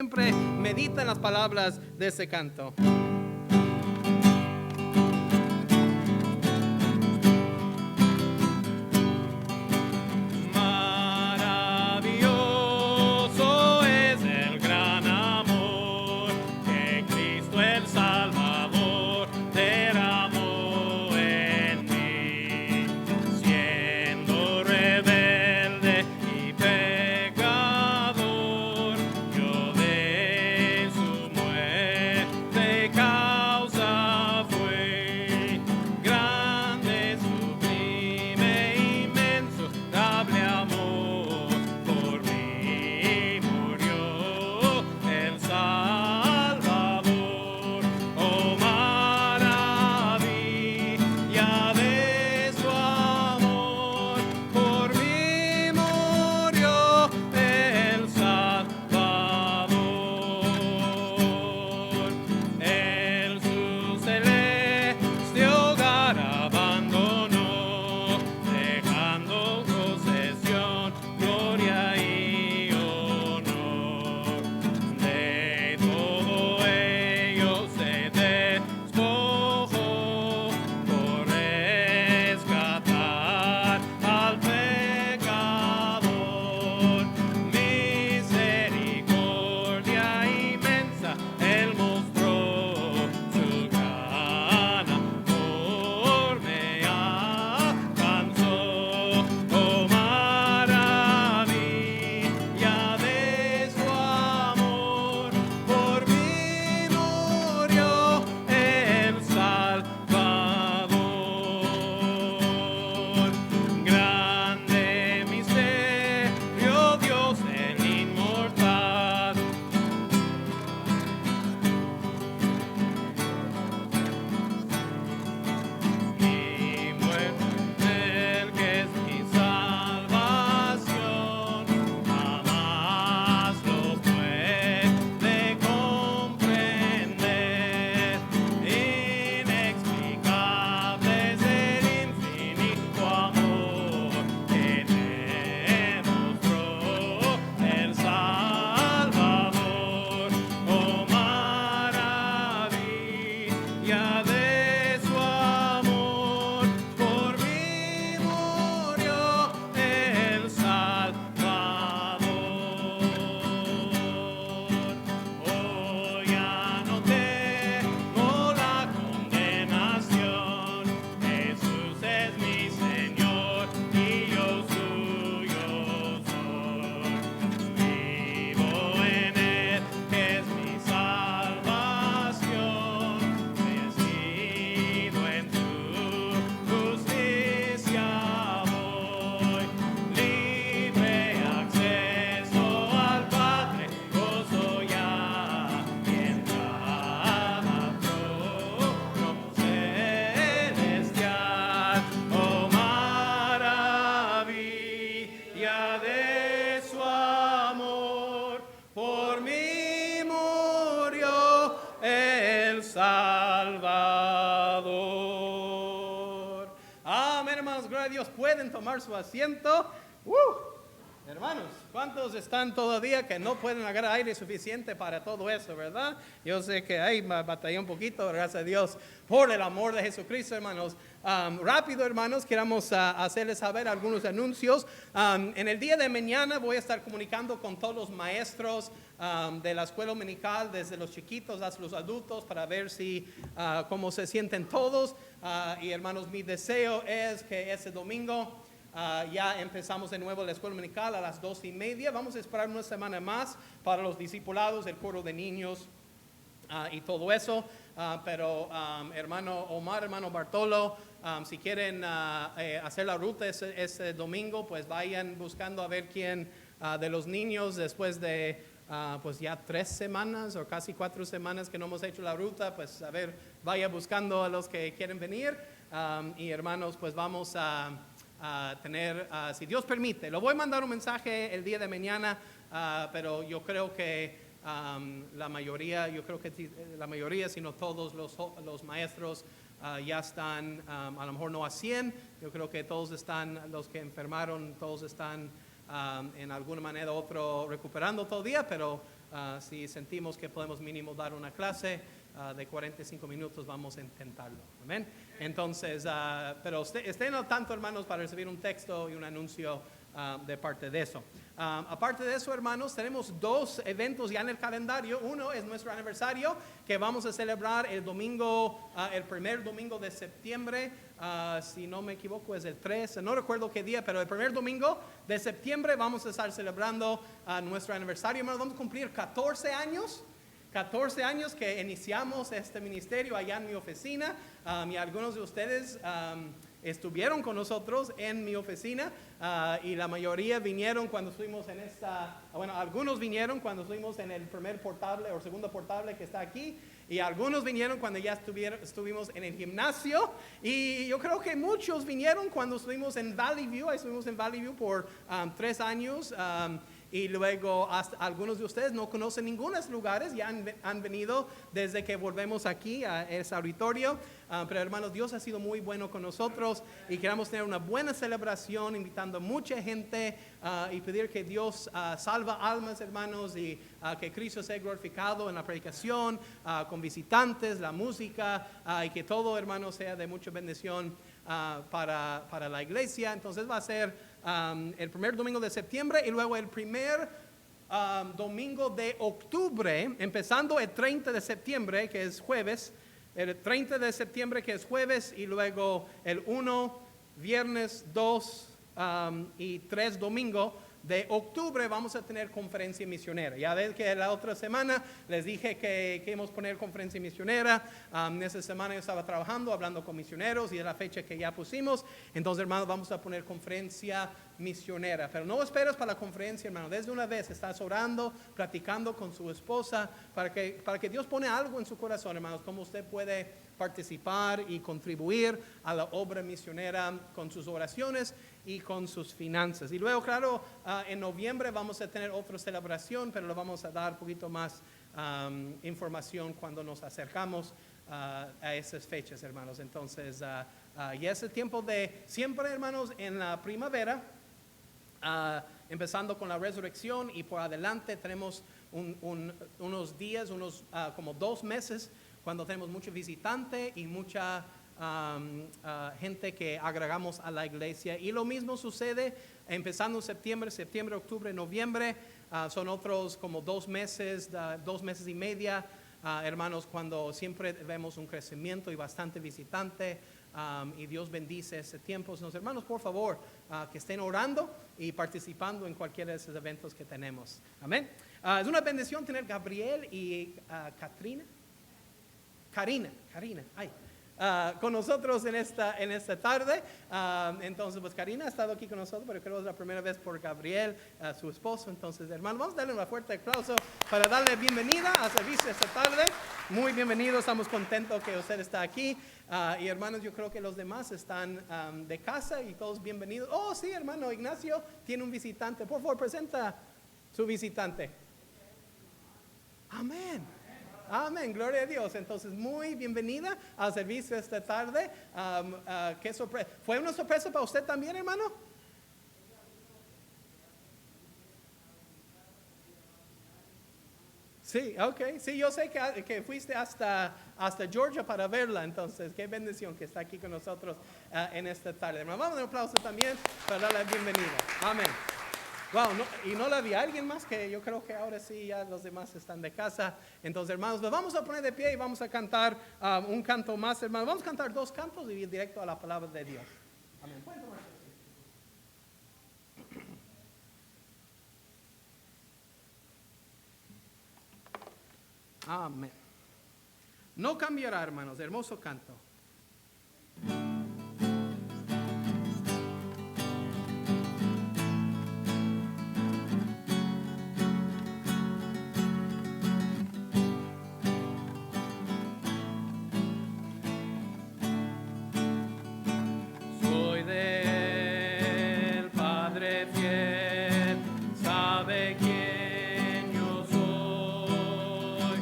Siempre medita en las palabras de ese canto. Maravilloso es el gran amor que Cristo el Salvador derramó en mí, siendo rebelde y pecador, yo de su muerte causa fui. Grande, sublime, inmenso, dable amor, por mí murió el Salvador. Oh, maravilla de su amor, por mí murió el Salvador. En su celeste hogar abandonó, dejando posesión, gloria y honor. De todo ello se despojó por rescatar al pecador. Misericordia inmensa Él mostró, su gran amor me alcanzó. Oh, maravilla de su amor, por mí murió el Salvador. Grande misterio, Dios el inmortal, mi muerte el que es mi salvación, jamás lo puede comprender. Inexplicable es el infinito amor que demostró el Salvador. Oh, maravilla de su amor, por mí murió el Salvador. Oh, ya no tengo la condenación, Jesús es mi Señor y yo suyo soy. Vivo en Él, que es mi salvación, vestido en su justicia voy. Libre acceso al Padre, gozo ya y entrada trono celestial. Oh, maravilla de su amor, por mí murió el Salvador. Amén, hermanos, gloria a Dios. Pueden tomar su asiento. Hermanos, ¿cuántos están todavía que no pueden agarrar aire suficiente para todo eso, verdad? Yo sé que ahí batallé un poquito, gracias a Dios, por el amor de Jesucristo, hermanos. Rápido, hermanos, queremos hacerles saber algunos anuncios. En el día de mañana voy a estar comunicando con todos los maestros de la escuela dominical, desde los chiquitos hasta los adultos, para ver si cómo se sienten todos. Y hermanos, mi deseo es que ese domingo ya empezamos de nuevo la escuela dominical a las 2:30. Vamos a esperar una semana más para los discipulados, el coro de niños y todo eso. Pero hermano Omar, hermano Bartolo, si quieren hacer la ruta ese domingo, pues vayan buscando a ver quién de los niños después de pues ya 3 semanas o casi 4 semanas que no hemos hecho la ruta, pues a ver, vaya buscando a los que quieren venir. Y hermanos, pues vamos a tener, si Dios permite, lo voy a mandar un mensaje el día de mañana, pero yo creo que la mayoría, sino todos los maestros ya están, a lo mejor no a 100, yo creo que todos están, los que enfermaron, todos están en alguna manera u otra recuperando todavía, pero si sentimos que podemos mínimo dar una clase de 45 minutos, vamos a intentarlo. Amén. Entonces, pero estén al tanto, hermanos, para recibir un texto y un anuncio de parte de eso. Aparte de eso, hermanos, tenemos 2 eventos ya en el calendario. Uno es nuestro aniversario, que vamos a celebrar el domingo, el primer domingo de septiembre. Si no me equivoco, es el 13, no recuerdo qué día, pero el primer domingo de septiembre vamos a estar celebrando nuestro aniversario. Hermanos, vamos a cumplir 14 años. 14 años que iniciamos este ministerio allá en mi oficina, y algunos de ustedes estuvieron con nosotros en mi oficina, y la mayoría vinieron cuando estuvimos en algunos vinieron cuando estuvimos en el primer portable o segundo portable que está aquí, y algunos vinieron cuando ya estuvimos en el gimnasio, y yo creo que muchos vinieron cuando estuvimos en Valley View. Estuvimos en Valley View por 3 años. Y luego hasta algunos de ustedes no conocen ningunos lugares, ya han venido desde que volvemos aquí a ese auditorio. Pero hermanos, Dios ha sido muy bueno con nosotros y queremos tener una buena celebración, invitando a mucha gente y pedir que Dios salva almas, hermanos, y que Cristo sea glorificado en la predicación, con visitantes, la música, y que todo, hermanos, sea de mucha bendición para la iglesia. Entonces va a ser el primer domingo de septiembre y luego el primer domingo de octubre, empezando el 30 de septiembre, que es jueves, el 30 de septiembre, que es jueves, y luego el 1, viernes, 2 y 3 domingo de octubre vamos a tener conferencia misionera. Ya ves que la otra semana les dije que íbamos a poner conferencia misionera. Esa semana yo estaba trabajando, hablando con misioneros, y es la fecha que ya pusimos. Entonces, hermanos, vamos a poner conferencia misionera. Pero no esperes para la conferencia, hermano. Desde una vez estás orando, platicando con su esposa, para que Dios pone algo en su corazón, hermanos, cómo usted puede participar y contribuir a la obra misionera con sus oraciones y con sus finanzas. Y luego, claro, en noviembre vamos a tener otra celebración, pero le vamos a dar un poquito más información cuando nos acercamos a esas fechas, hermanos. Entonces, ya es el tiempo de siempre, hermanos, en la primavera, empezando con la resurrección, y por adelante tenemos unos días, como 2 meses, cuando tenemos mucho visitante y mucha gente que agregamos a la iglesia. Y lo mismo sucede empezando en septiembre, octubre, noviembre. Son otros como 2 meses, 2 meses y media, hermanos, cuando siempre vemos un crecimiento y bastante visitante, y Dios bendice ese tiempo. Entonces, hermanos, por favor, que estén orando y participando en cualquiera de esos eventos que tenemos. Amén. Es una bendición tener Gabriel y Karina, con nosotros en esta tarde. Entonces, pues Karina ha estado aquí con nosotros, pero creo que es la primera vez por Gabriel, su esposo. Entonces, hermanos, vamos a darle un fuerte aplauso para darle bienvenida al servicio esta tarde. Muy bienvenido, estamos contentos que usted está aquí. Y hermanos, yo creo que los demás están de casa y todos bienvenidos. Oh, sí, hermano Ignacio tiene un visitante. Por favor, presenta su visitante. Amén. Amén, gloria a Dios. Entonces, muy bienvenida al servicio esta tarde. Qué sorpresa. ¿Fue una sorpresa para usted también, hermano? Sí, ok. Sí, yo sé que fuiste hasta Georgia para verla. Entonces, qué bendición que está aquí con nosotros en esta tarde. Hermano, vamos a dar un aplauso también para darle la bienvenida. Amén. Wow, y no la vi a alguien más, que yo creo que ahora sí ya los demás están de casa. Entonces, hermanos, nos vamos a poner de pie y vamos a cantar un canto más, hermanos. Vamos a cantar 2 cantos y ir directo a la palabra de Dios. Amén. Amén. No cambiará, hermanos. Hermoso canto. Soy del Padre fiel, sabe quién yo soy,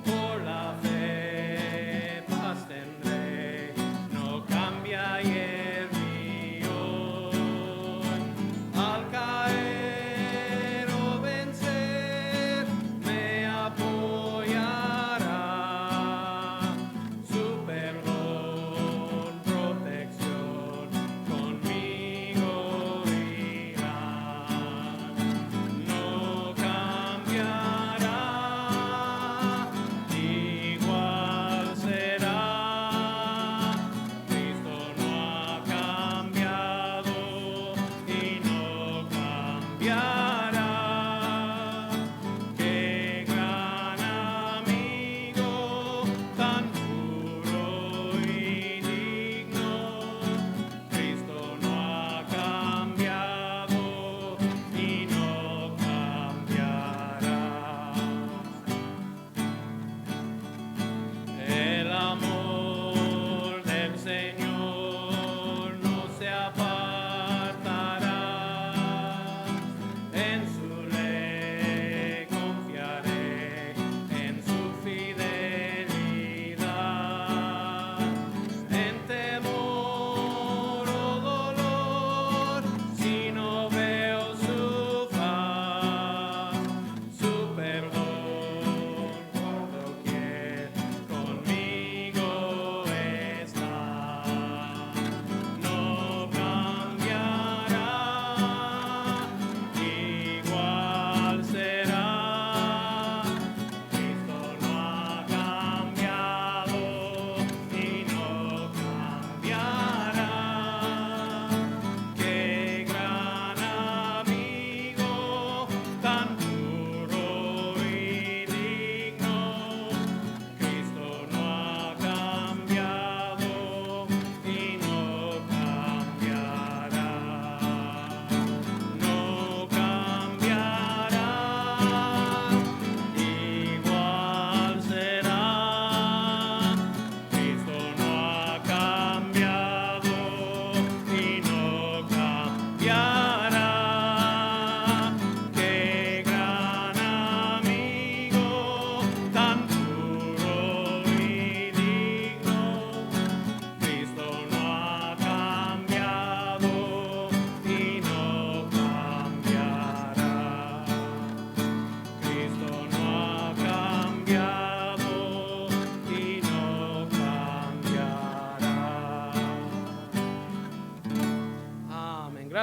por la fe paz tendré.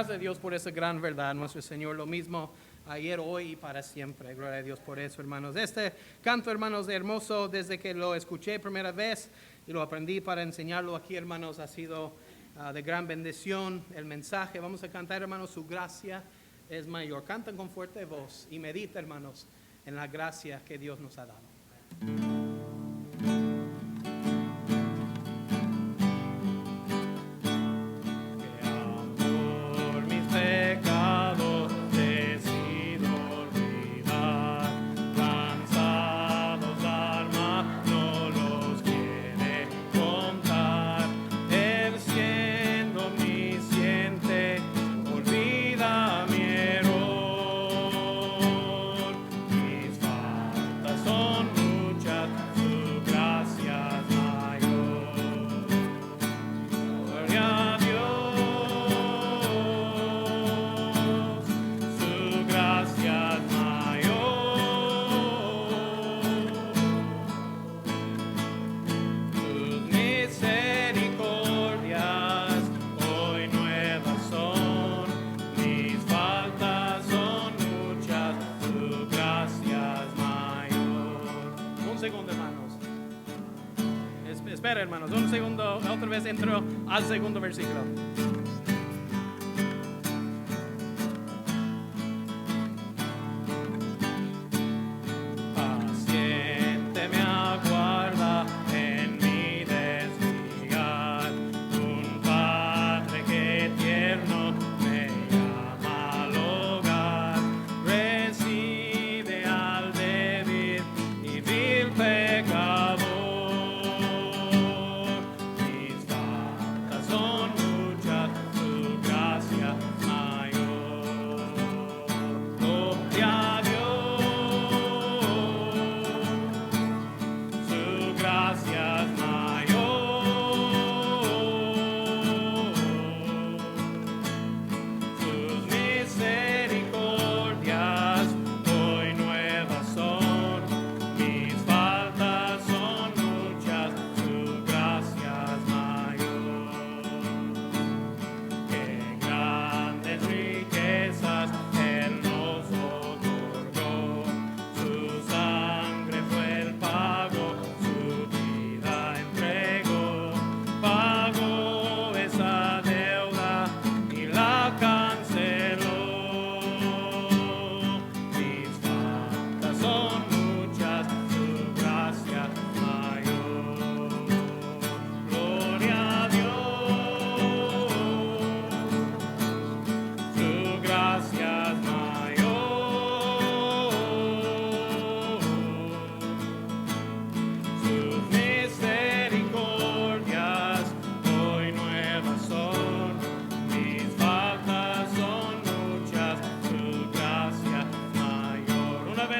gracias a Dios por esa gran verdad, nuestro Señor, lo mismo ayer, hoy y para siempre. Gloria a Dios por eso, hermanos. Este canto, hermanos, hermoso, desde que lo escuché primera vez y lo aprendí para enseñarlo aquí, hermanos, ha sido de gran bendición el mensaje. Vamos a cantar, hermanos, su gracia es mayor. Cantan con fuerte voz y medita, hermanos, en la gracia que Dios nos ha dado. Espera, hermanos, un segundo, otra vez entro al segundo versículo. Paciente me aguarda en mi desviar, un Padre que tierno me llama al hogar, recibe al débil y vil pecador.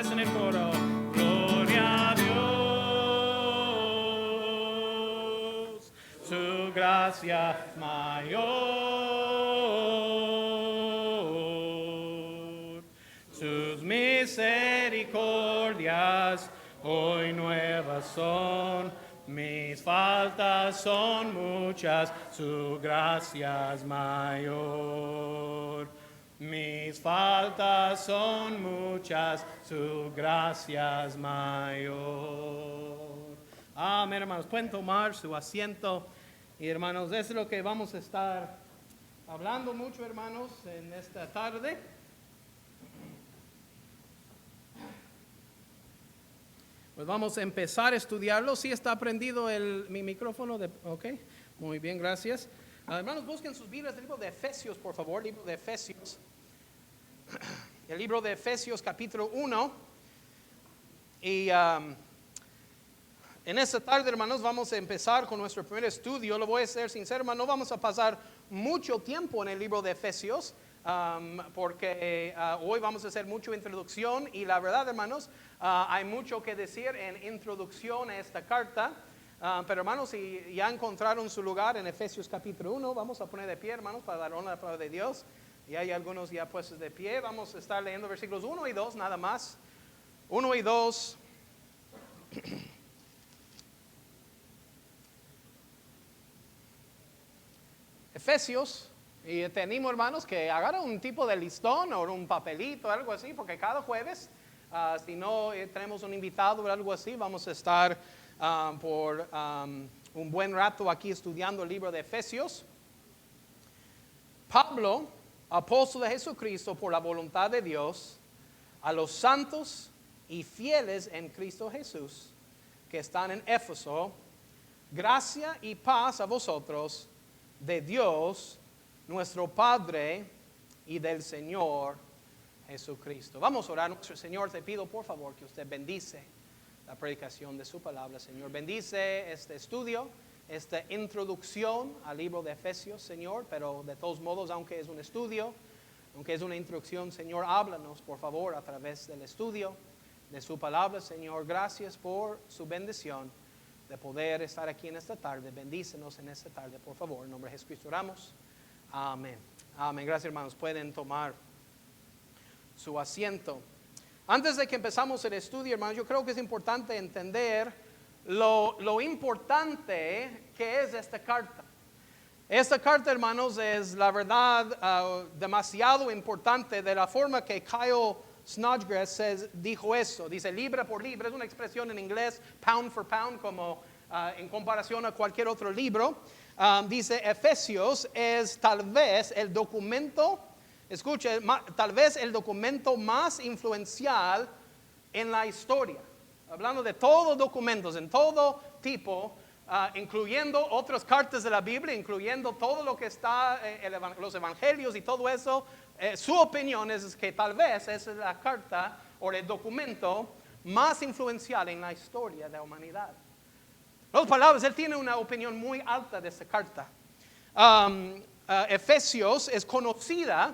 En el coro, gloria a Dios, su gracia mayor, sus misericordias hoy nuevas son, mis faltas son muchas, su gracia es mayor. Mis faltas son muchas, su gracia es mayor. Amén, hermanos. Pueden tomar su asiento. Y hermanos, eso es lo que vamos a estar hablando mucho, hermanos, en esta tarde. Pues vamos a empezar a estudiarlo. ¿Sí está prendido mi micrófono? Ok, muy bien, gracias. Hermanos, busquen sus Biblias, el libro de Efesios, por favor, libro de Efesios. El libro de Efesios capítulo 1. Y en esta tarde, hermanos, vamos a empezar con nuestro primer estudio. Lo voy a ser sincero, hermano, no vamos a pasar mucho tiempo en el libro de Efesios, porque hoy vamos a hacer mucha introducción. Y la verdad, hermanos, hay mucho que decir en introducción a esta carta. Pero hermanos, si ya encontraron su lugar en Efesios capítulo 1, vamos a poner de pie, hermanos, para dar honra a la palabra de Dios. Y hay algunos ya puestos de pie. Vamos a estar leyendo versículos 1 y 2 nada más. 1 y 2. Efesios Y te animo, hermanos, que agarren un tipo de listón o un papelito, algo así, porque cada jueves, si no tenemos un invitado o algo así, vamos a estar por un buen rato aquí estudiando el libro de Efesios. Pablo, apóstol de Jesucristo, por la voluntad de Dios, a los santos y fieles en Cristo Jesús, que están en Éfeso, gracia y paz a vosotros, de Dios, nuestro Padre, y del Señor Jesucristo. Vamos a orar. Nuestro Señor, te pido por favor que usted bendice la predicación de su palabra, Señor. Bendice este estudio, esta introducción al libro de Efesios, Señor, pero de todos modos, aunque es un estudio, aunque es una introducción, Señor, háblanos, por favor, a través del estudio de su palabra, Señor. Gracias por su bendición de poder estar aquí en esta tarde. Bendícenos en esta tarde, por favor. En nombre de Jesucristo oramos. Amén. Amén. Gracias, hermanos. Pueden tomar su asiento. Antes de que empezamos el estudio, hermanos, yo creo que es importante entender lo importante que es esta carta. Esta carta, hermanos, es la verdad demasiado importante de la forma que Kyle Snodgrass dijo eso. Dice libra por libra, es una expresión en inglés, pound for pound, como en comparación a cualquier otro libro. Dice Efesios es tal vez el documento, escuche, tal vez el documento más influencial en la historia. Hablando de todos documentos, en todo tipo, incluyendo otras cartas de la Biblia, incluyendo todo lo que está, los evangelios y todo eso. Su opinión es que tal vez esa es la carta o el documento más influencial en la historia de la humanidad. En otras palabras, él tiene una opinión muy alta de esta carta. Efesios es conocida,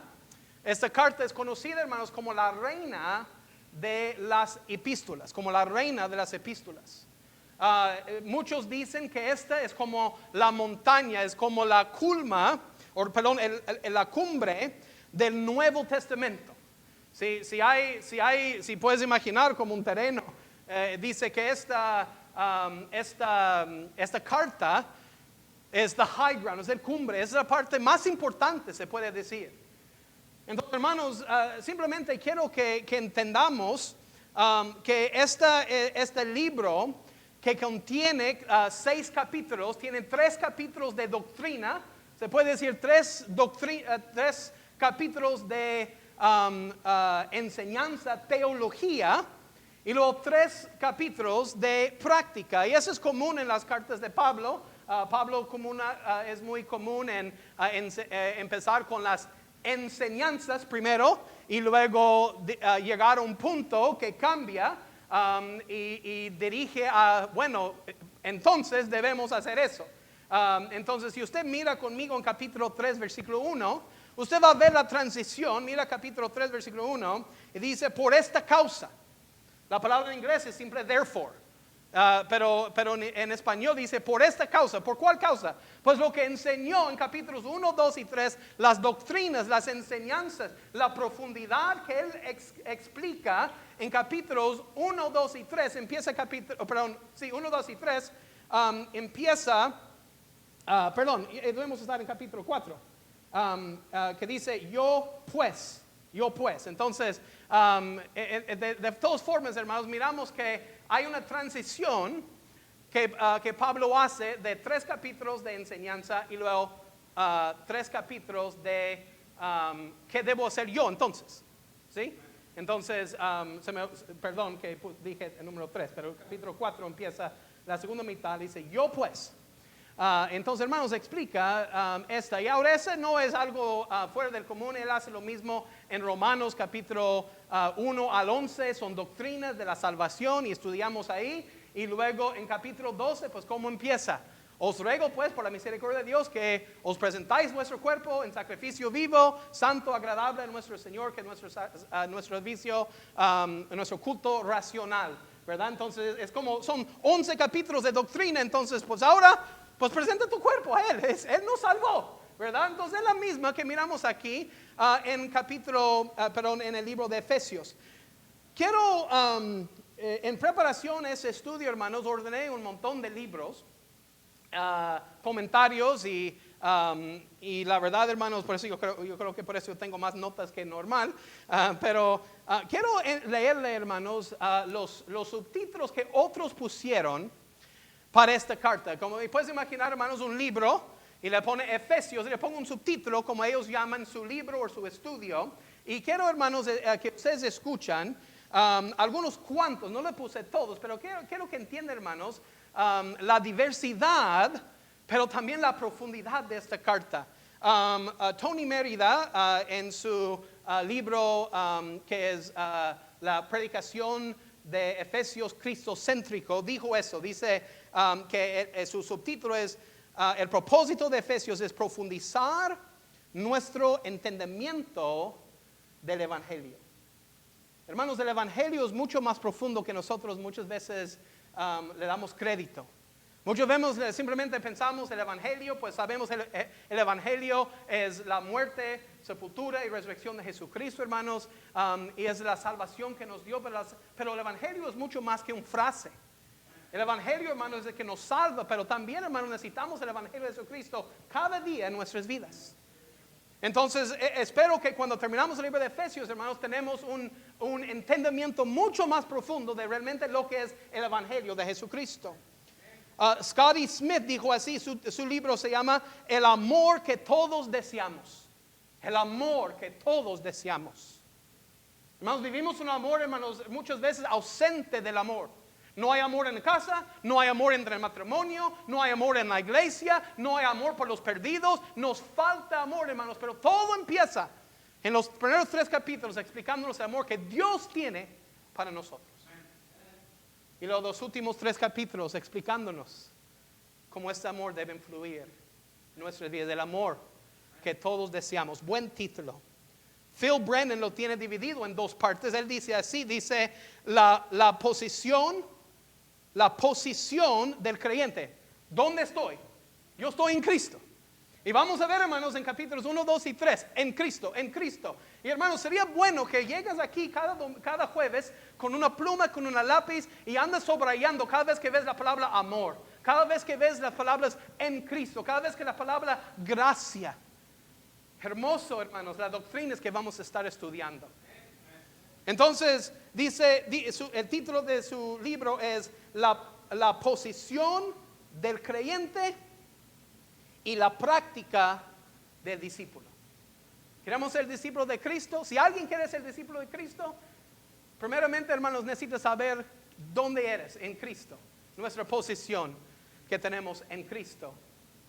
esta carta es conocida, hermanos, como la reina de las epístolas, como la reina de las epístolas. Muchos dicen que esta es como la montaña, es como la la cumbre del Nuevo Testamento. Si puedes imaginar como un terreno, dice que esta carta es the high ground, es el cumbre, es la parte más importante, se puede decir. Entonces, hermanos, simplemente quiero que entendamos que este libro que contiene 6 capítulos, tiene 3 capítulos de doctrina, se puede decir 3 capítulos de enseñanza, teología, y luego 3 capítulos de práctica. Y eso es común en las cartas de Pablo. Pablo es muy común en empezar con las enseñanzas primero y luego llegar a un punto que cambia y dirige a, bueno, entonces debemos hacer eso. Entonces, si usted mira conmigo en capítulo 3, versículo 1, usted va a ver la transición. Mira capítulo 3, versículo 1, y dice, por esta causa. La palabra en inglés es simple therefore, pero en español dice por esta causa. ¿Por cuál causa? Pues lo que enseñó en capítulos 1, 2 y 3, las doctrinas, las enseñanzas, la profundidad que él explica en capítulos 1, 2 y 3, empieza 1, 2 y 3, debemos estar en capítulo 4, que dice yo pues. Entonces, de todas formas, hermanos, miramos que hay una transición que Pablo hace de 3 capítulos de enseñanza y luego 3 capítulos de ¿qué debo hacer yo entonces? ¿Sí? Entonces, perdón que dije el número 3, pero el capítulo 4 empieza la segunda mitad, dice yo pues. Entonces, hermanos, explica esta. Y ahora ese no es algo fuera del común. Él hace lo mismo en Romanos capítulo 1 al 11. Son doctrinas de la salvación y estudiamos ahí. Y luego en capítulo 12, pues ¿cómo empieza? Os ruego pues por la misericordia de Dios que os presentáis vuestro cuerpo en sacrificio vivo, santo, agradable a nuestro Señor, que nuestro servicio, nuestro culto racional, ¿verdad? Entonces es como, son 11 capítulos de doctrina. Entonces pues ahora, pues presenta tu cuerpo a Él, Él nos salvó, ¿verdad? Entonces es la misma que miramos aquí en el libro de Efesios. Quiero, en preparación a ese estudio, hermanos, ordené un montón de libros, comentarios y y la verdad, hermanos, por eso yo creo que por eso yo tengo más notas que normal. Pero quiero leerle, hermanos, los subtítulos que otros pusieron para esta carta. Como puedes imaginar, hermanos, un libro y le pone Efesios y le pongo un subtítulo como ellos llaman su libro o su estudio. Y quiero, hermanos, que ustedes escuchan algunos cuantos, no le puse todos, pero quiero que entiendan, hermanos, la diversidad, pero también la profundidad de esta carta. Tony Mérida, en su libro que es la predicación de Efesios cristocéntrico, dijo eso. Dice que su subtítulo es el propósito de Efesios es profundizar nuestro entendimiento del Evangelio. Hermanos, el Evangelio es mucho más profundo que nosotros muchas veces le damos crédito. Muchos simplemente pensamos el Evangelio, pues sabemos el Evangelio es la muerte, sepultura y resurrección de Jesucristo, hermanos, y es la salvación que nos dio, pero el Evangelio es mucho más que una frase. El Evangelio, hermanos, es el que nos salva, pero también, hermanos, necesitamos el Evangelio de Jesucristo cada día en nuestras vidas. Entonces, espero que cuando terminamos el libro de Efesios, hermanos, tenemos un entendimiento mucho más profundo de realmente lo que es el Evangelio de Jesucristo. Scotty Smith dijo así, su libro se llama El amor que todos deseamos. El amor que todos deseamos. Hermanos, vivimos un amor, hermanos, muchas veces ausente del amor. No hay amor en casa, no hay amor entre el matrimonio, no hay amor en la iglesia, no hay amor por los perdidos. Nos falta amor, hermanos, pero todo empieza en los primeros 3 capítulos explicándonos el amor que Dios tiene para nosotros. Y los 2 últimos 3 capítulos explicándonos cómo este amor debe fluir en nuestras vidas, el amor que todos deseamos. Buen título. Phil Brennan lo tiene dividido en 2 partes. Él dice así, dice la posición del creyente. ¿Dónde estoy? Yo estoy en Cristo. Y vamos a ver, hermanos, en capítulos 1, 2 y 3, en Cristo, en Cristo. Y hermanos, sería bueno que llegas aquí cada jueves con una pluma, con una lápiz y andas subrayando cada vez que ves la palabra amor, cada vez que ves las palabras en Cristo, cada vez que la palabra gracia. Hermoso, hermanos, las doctrinas que vamos a estar estudiando. Entonces, el título de su libro es la posición del creyente y la práctica del discípulo. ¿Queremos ser discípulos de Cristo? Si alguien quiere ser discípulo de Cristo, primeramente, hermanos, necesita saber dónde eres en Cristo. Nuestra posición que tenemos en Cristo.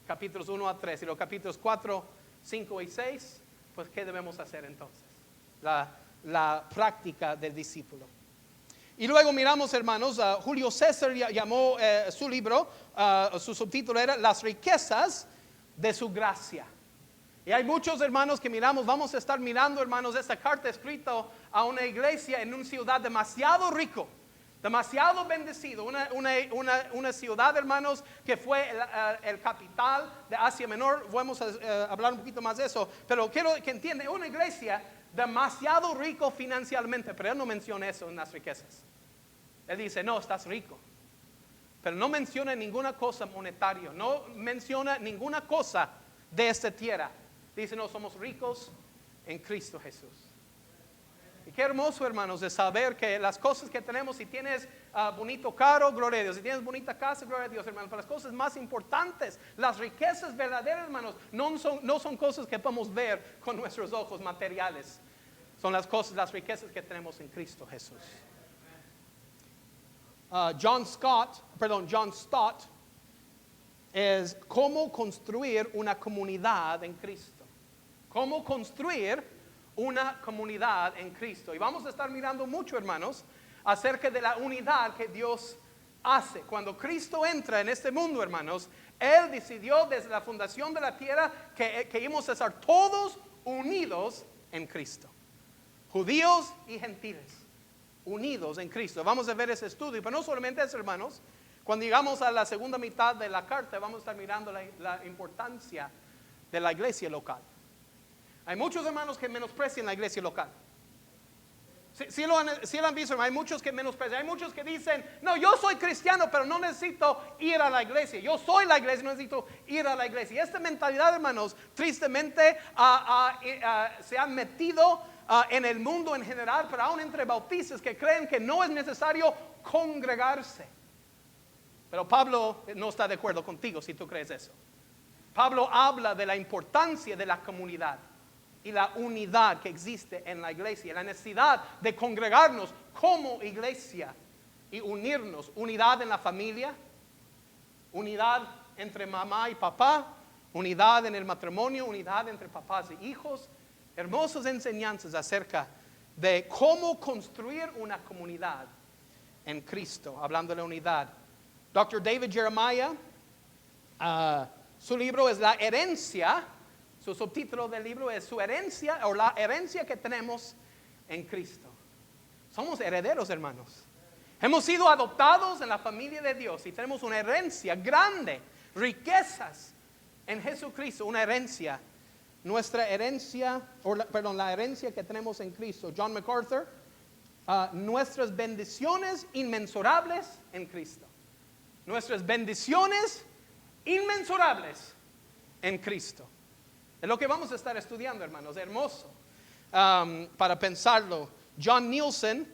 Capítulos 1 a 3 y los capítulos 4, 5 y 6, pues ¿qué debemos hacer entonces? La práctica del discípulo. Y luego miramos, hermanos, Julio César llamó su libro, su subtítulo era Las riquezas de su gracia. Y hay muchos hermanos que vamos a estar mirando, hermanos, esta carta escrita a una iglesia en una ciudad demasiado rico, demasiado bendecido, una ciudad, hermanos, que fue el capital de Asia Menor. Vamos a hablar un poquito más de eso, pero quiero que entiendan, una iglesia demasiado rico financieramente, pero él no menciona eso en las riquezas. Él dice, no, estás rico, pero no menciona ninguna cosa monetaria, no menciona ninguna cosa de esta tierra. Dice, no, somos ricos en Cristo Jesús. Y qué hermoso, hermanos, de saber que las cosas que tenemos, si tienes bonito carro, gloria a Dios, si tienes bonita casa, gloria a Dios, hermanos, pero las cosas más importantes, las riquezas verdaderas, hermanos, no son cosas que podemos ver con nuestros ojos materiales. Son las riquezas que tenemos en Cristo Jesús. John Stott es cómo construir una comunidad en Cristo. Cómo construir una comunidad en Cristo. Y vamos a estar mirando mucho, hermanos, acerca de la unidad que Dios hace. Cuando Cristo entra en este mundo, hermanos, Él decidió desde la fundación de la tierra que íbamos a estar todos unidos en Cristo. Judíos y gentiles, unidos en Cristo. Vamos a ver ese estudio, pero no solamente eso, hermanos. Cuando llegamos a la segunda mitad de la carta, vamos a estar mirando la importancia de la iglesia local. Hay muchos hermanos que menosprecian la iglesia local. Si lo han visto, hay muchos que menosprecian, hay muchos que dicen, no, yo soy cristiano, pero no necesito ir a la iglesia. Yo soy la iglesia, no necesito ir a la iglesia. Y esta mentalidad, hermanos, tristemente se ha metido en el mundo en general, pero aún entre bautistas que creen que no es necesario congregarse. Pero Pablo no está de acuerdo contigo si tú crees eso. Pablo habla de la importancia de la comunidad y la unidad que existe en la iglesia, la necesidad de congregarnos como iglesia y unirnos, unidad en la familia, unidad entre mamá y papá, unidad en el matrimonio, unidad entre papás e hijos, hermosas enseñanzas acerca de cómo construir una comunidad en Cristo, hablando de la unidad. Dr. David Jeremiah, su libro es La herencia. Su subtítulo del libro es Su herencia o la herencia que tenemos en Cristo. Somos herederos, hermanos. Hemos sido adoptados en la familia de Dios y tenemos una herencia grande, riquezas en Jesucristo, una herencia. Nuestra herencia, la herencia que tenemos en Cristo. John MacArthur, nuestras bendiciones inmensurables en Cristo. Nuestras bendiciones inmensurables en Cristo. Es lo que vamos a estar estudiando, hermanos, hermoso. Para pensarlo, John Nielsen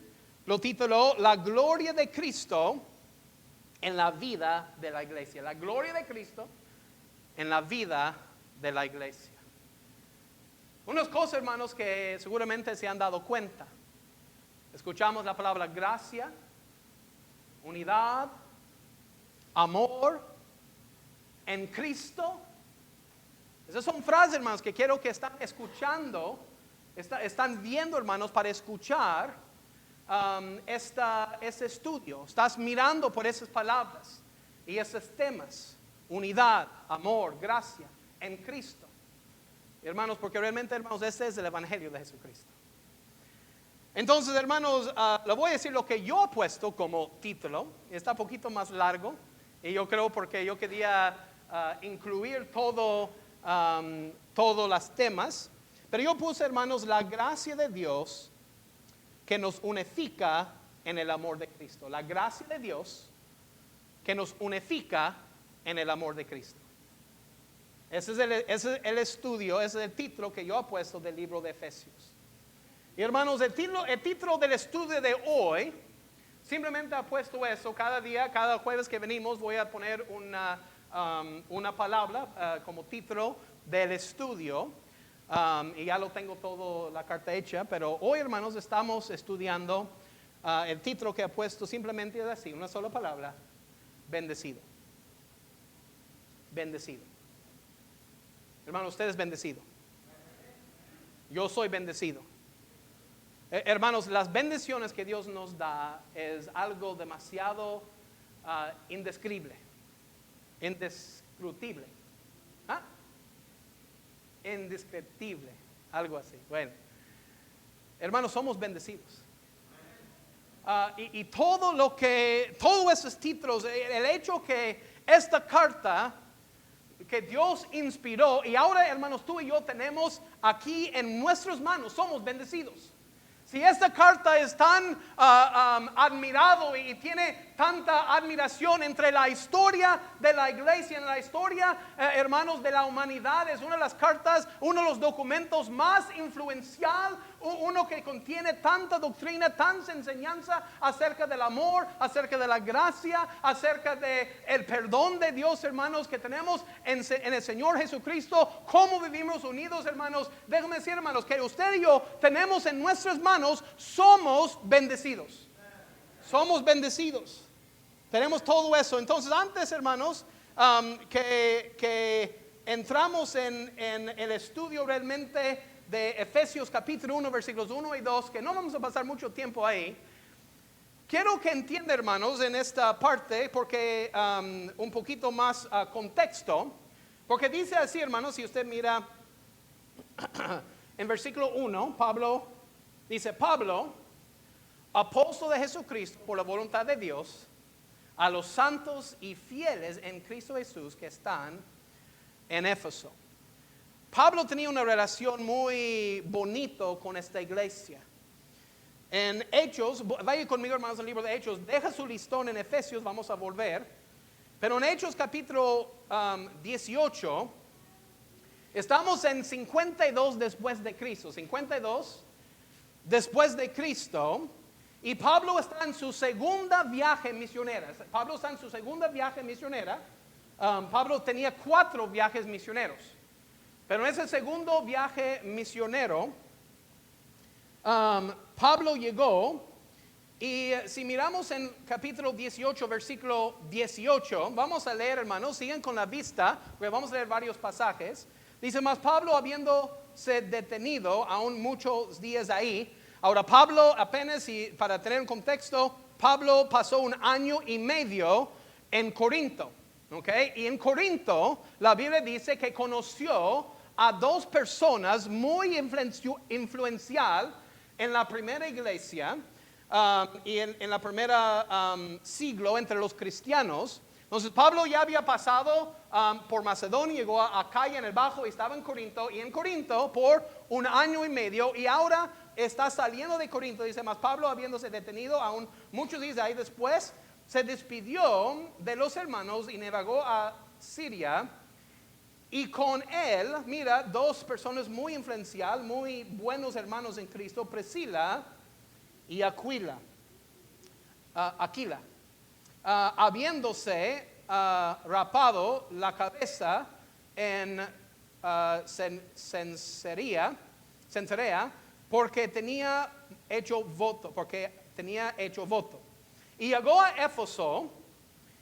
lo tituló La gloria de Cristo en la vida de la iglesia. La gloria de Cristo en la vida de la iglesia. Unas cosas, hermanos, que seguramente se han dado cuenta. Escuchamos la palabra gracia, unidad, amor en Cristo. Esas son frases, hermanos, que quiero que están escuchando, están viendo, hermanos, para escuchar este estudio. Estás mirando por esas palabras y esos temas. Unidad, amor, gracia en Cristo. Hermanos, porque realmente, hermanos, este es el Evangelio de Jesucristo. Entonces, hermanos, le voy a decir lo que yo he puesto como título. Está un poquito más largo. Y yo creo porque yo quería incluir todos los temas. Pero yo puse, hermanos, la gracia de Dios que nos unifica en el amor de Cristo. La gracia de Dios que nos unifica en el amor de Cristo. Ese es el estudio, ese es el título que yo he puesto del libro de Efesios. Y hermanos, el título del estudio de hoy, simplemente he puesto eso. Cada día, cada jueves que venimos, voy a poner una palabra como título del estudio. Y ya lo tengo todo la carta hecha. Pero hoy, hermanos, estamos estudiando el título que he puesto simplemente es así, una sola palabra: bendecido. Bendecido. Hermano, usted es bendecido. Yo soy bendecido. Hermanos, las bendiciones que Dios nos da es algo demasiado indescriptible, indescriptible, indescriptible, algo así. Bueno, hermanos, somos bendecidos. Y todos esos títulos, el hecho que esta carta que Dios inspiró, y ahora, hermanos, tú y yo tenemos aquí en nuestras manos, somos bendecidos. Si esta carta es tan admirado y tiene tanta admiración entre la historia de la iglesia, en la historia, hermanos, de la humanidad, es una de las cartas, uno de los documentos más influencial, uno que contiene tanta doctrina, tanta enseñanza acerca del amor, acerca de la gracia, acerca del perdón de Dios, hermanos, que tenemos en el Señor Jesucristo, cómo vivimos unidos, hermanos. Déjenme decir, hermanos, que usted y yo tenemos en nuestras manos, somos bendecidos. Somos bendecidos. Tenemos todo eso. Entonces, antes, hermanos, que entramos en el estudio realmente de Efesios capítulo 1, versículos 1 y 2, que no vamos a pasar mucho tiempo ahí, quiero que entienda, hermanos, en esta parte, porque un poquito más contexto, porque dice así, hermanos, si usted mira en versículo 1, Pablo dice: Pablo, apóstol de Jesucristo por la voluntad de Dios, a los santos y fieles en Cristo Jesús que están en Éfeso. Pablo tenía una relación muy bonita con esta iglesia. En Hechos, vaya conmigo hermanos al libro de Hechos, deja su listón en Efesios, vamos a volver. Pero en Hechos capítulo 18, estamos en 52 después de Cristo, 52 después de Cristo, y Pablo está en su segunda viaje misionera. Pablo está en su segunda viaje misionera. Pablo tenía 4 viajes misioneros, pero en ese segundo viaje misionero, Pablo llegó, y si miramos en capítulo 18, versículo 18, vamos a leer, hermanos, sigan con la vista, porque vamos a leer varios pasajes. Dice, mas Pablo habiéndose detenido aún muchos días ahí. Ahora Pablo apenas, y para tener un contexto, Pablo pasó 1 año y medio en Corinto, ¿ok? Y en Corinto la Biblia dice que conoció a 2 personas muy influencial en la primera iglesia y en la primera siglo entre los cristianos. Entonces Pablo ya había pasado por Macedonia, llegó a Acaya en el Bajo y estaba en Corinto, y en Corinto por 1 año y medio, y ahora está saliendo de Corinto. Dice, más Pablo habiéndose detenido aún muchos días ahí después, se despidió de los hermanos y navegó a Siria, y con él, mira, 2 personas muy influencial, muy buenos hermanos en Cristo, Priscila y Aquila, habiéndose rapado la cabeza en Cenchrea, porque tenía hecho voto, Y llegó a Éfeso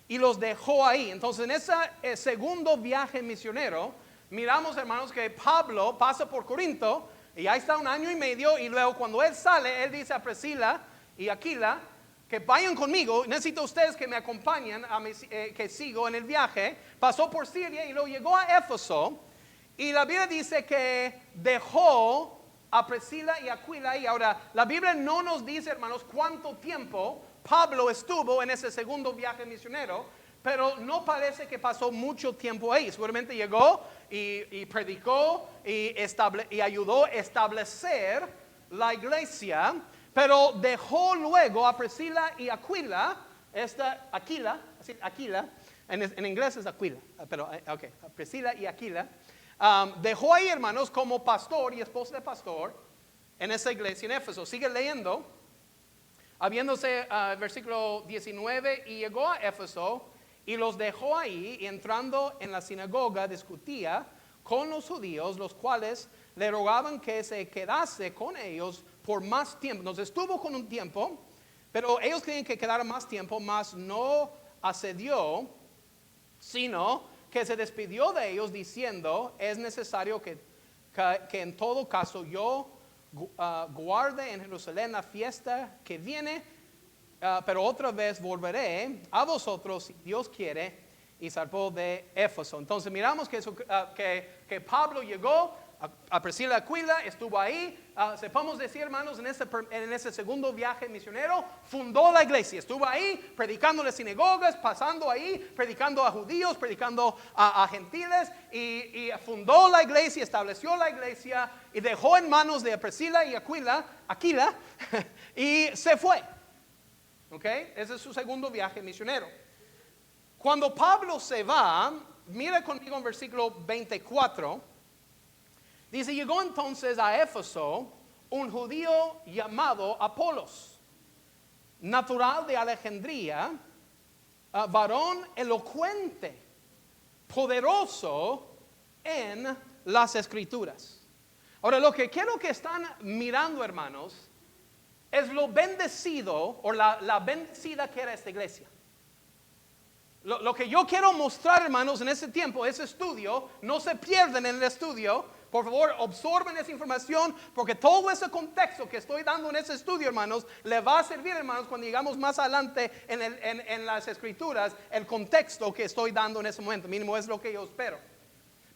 y los dejó ahí. Entonces en ese segundo viaje misionero, miramos, hermanos, que Pablo pasa por Corinto, y ahí está 1 año y medio, y luego cuando él sale, él dice a Priscila y Aquila, que vayan conmigo, necesito ustedes que me acompañen, que sigo en el viaje. Pasó por Siria y luego llegó a Éfeso, y la Biblia dice que dejó a Priscila y Aquila. Y ahora la Biblia no nos dice, hermanos, cuánto tiempo Pablo estuvo en ese segundo viaje misionero, pero no parece que pasó mucho tiempo ahí. Seguramente llegó y predicó y ayudó a establecer la iglesia. Pero dejó luego a Priscila y Aquila, Aquila, en inglés es Aquila, pero ok, Priscila y Aquila, dejó ahí, hermanos, como pastor y esposa de pastor en esa iglesia en Éfeso. Sigue leyendo, habiéndose, versículo 19, y llegó a Éfeso y los dejó ahí, y entrando en la sinagoga discutía con los judíos, los cuales le rogaban que se quedase con ellos por más tiempo. Nos estuvo con un tiempo, pero ellos tenían que quedar más tiempo, más no accedió, sino que se despidió de ellos diciendo, es necesario que en todo caso yo guarde en Jerusalén la fiesta que viene, pero otra vez volveré a vosotros si Dios quiere, y zarpó de Éfeso. Entonces miramos que Pablo llegó a Priscila y Aquila, estuvo ahí. Sepamos decir, hermanos, en ese segundo viaje misionero, fundó la iglesia. Estuvo ahí predicando en las sinagogas, pasando ahí, predicando a judíos, predicando a gentiles, y fundó la iglesia, estableció la iglesia, y dejó en manos de Priscila y Aquila, y se fue. ¿Ok? Ese es su segundo viaje misionero. Cuando Pablo se va, mira conmigo en versículo 24. Dice, llegó entonces a Éfeso un judío llamado Apolos, natural de Alejandría, varón elocuente, poderoso en las Escrituras. Ahora, lo que quiero que están mirando, hermanos, es lo bendecido, o la bendecida que era esta iglesia. Lo que yo quiero mostrar, hermanos, en ese tiempo, ese estudio, no se pierden en el estudio. Por favor, absorben esa información, porque todo ese contexto que estoy dando en ese estudio, hermanos, le va a servir, hermanos, cuando llegamos más adelante en las Escrituras, el contexto que estoy dando en ese momento. Mínimo es lo que yo espero.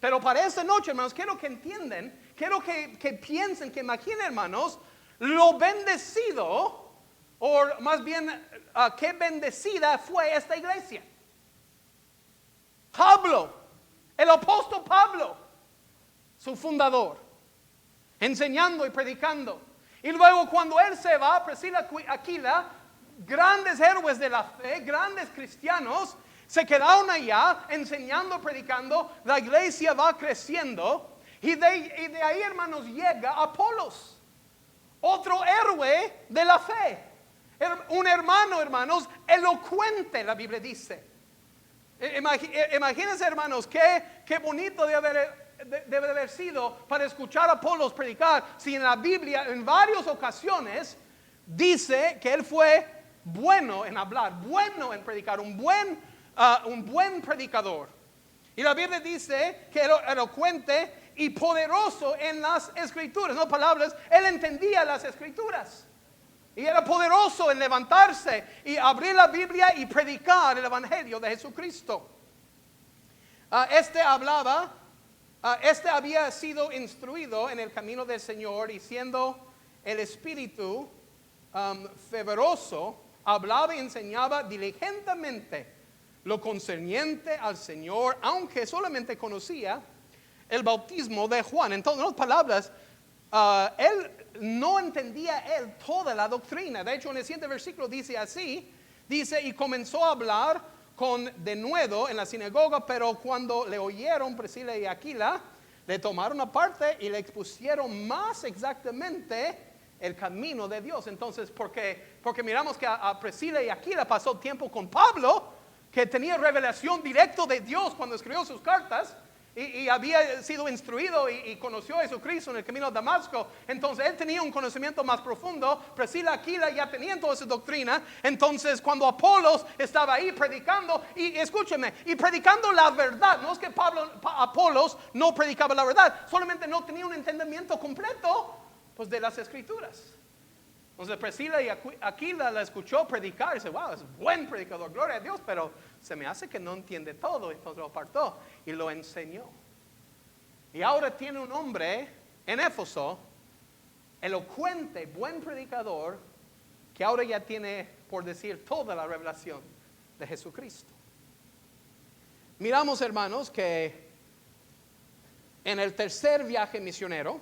Pero para esta noche, hermanos, quiero que entiendan, quiero que piensen, que imaginen, hermanos, lo bendecido, o más bien, qué bendecida fue esta iglesia. Pablo, el apóstol Pablo, su fundador, enseñando y predicando. Y luego cuando él se va, Priscila y Aquila, grandes héroes de la fe, grandes cristianos, se quedaron allá enseñando, predicando. La iglesia va creciendo. Y de ahí, hermanos, llega Apolos, otro héroe de la fe. Un hermano, hermanos, elocuente, la Biblia dice. Imagínense, hermanos, qué bonito debe de haber sido para escuchar a Apolos predicar, si en la Biblia en varias ocasiones dice que él fue bueno en hablar, bueno en predicar, un buen predicador. Y la Biblia dice que era elocuente y poderoso en las escrituras, no palabras, él entendía las escrituras. Y era poderoso en levantarse y abrir la Biblia y predicar el evangelio de Jesucristo. Este había sido instruido en el camino del Señor, y siendo el espíritu fervoroso, hablaba y enseñaba diligentemente lo concerniente al Señor, aunque solamente conocía el bautismo de Juan. Entonces, en otras palabras, él no entendía toda la doctrina. De hecho, en el siguiente versículo dice así, y comenzó a hablar con denuedo en la sinagoga, pero cuando le oyeron Priscila y Aquila, le tomaron aparte y le expusieron más exactamente el camino de Dios. Entonces, porque miramos que a Priscila y Aquila pasó tiempo con Pablo, que tenía revelación directa de Dios cuando escribió sus cartas, y había sido instruido y conoció a Jesucristo en el camino de Damasco. Entonces él tenía un conocimiento más profundo. Priscila y Aquila ya tenían toda esa doctrina. Entonces cuando Apolos estaba ahí predicando, y escúcheme, y predicando la verdad, no es que Apolos no predicaba la verdad, solamente no tenía un entendimiento completo pues de las escrituras. Entonces Priscila y Aquila la escuchó predicar y dice, wow, es buen predicador, gloria a Dios, pero se me hace que no entiende todo. Entonces lo apartó y lo enseñó. Y ahora tiene un hombre en Éfeso, elocuente, buen predicador, que ahora ya tiene, por decir, toda la revelación de Jesucristo. Miramos, hermanos, que en el tercer viaje misionero,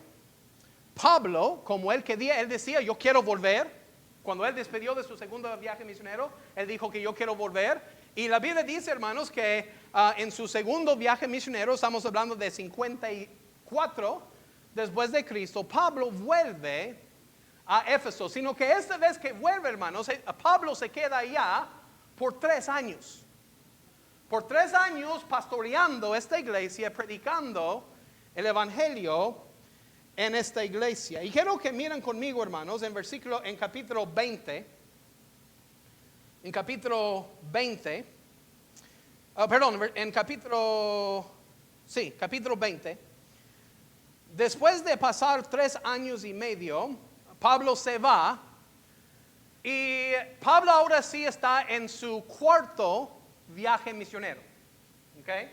Pablo, como él decía, yo quiero volver. Cuando él despidió de su segundo viaje misionero, él dijo que yo quiero volver. Y la Biblia dice, hermanos, que en su segundo viaje misionero, estamos hablando de 54 después de Cristo, Pablo vuelve a Éfeso. Sino que esta vez que vuelve, hermanos, Pablo se queda allá por 3 años. Por 3 años pastoreando esta iglesia, predicando el evangelio en esta iglesia. Y quiero que miren conmigo, hermanos, en capítulo 20. En capítulo 20. Capítulo 20. Después de pasar 3 años y medio, Pablo se va. Y Pablo ahora sí está en su cuarto viaje misionero. ¿Okay?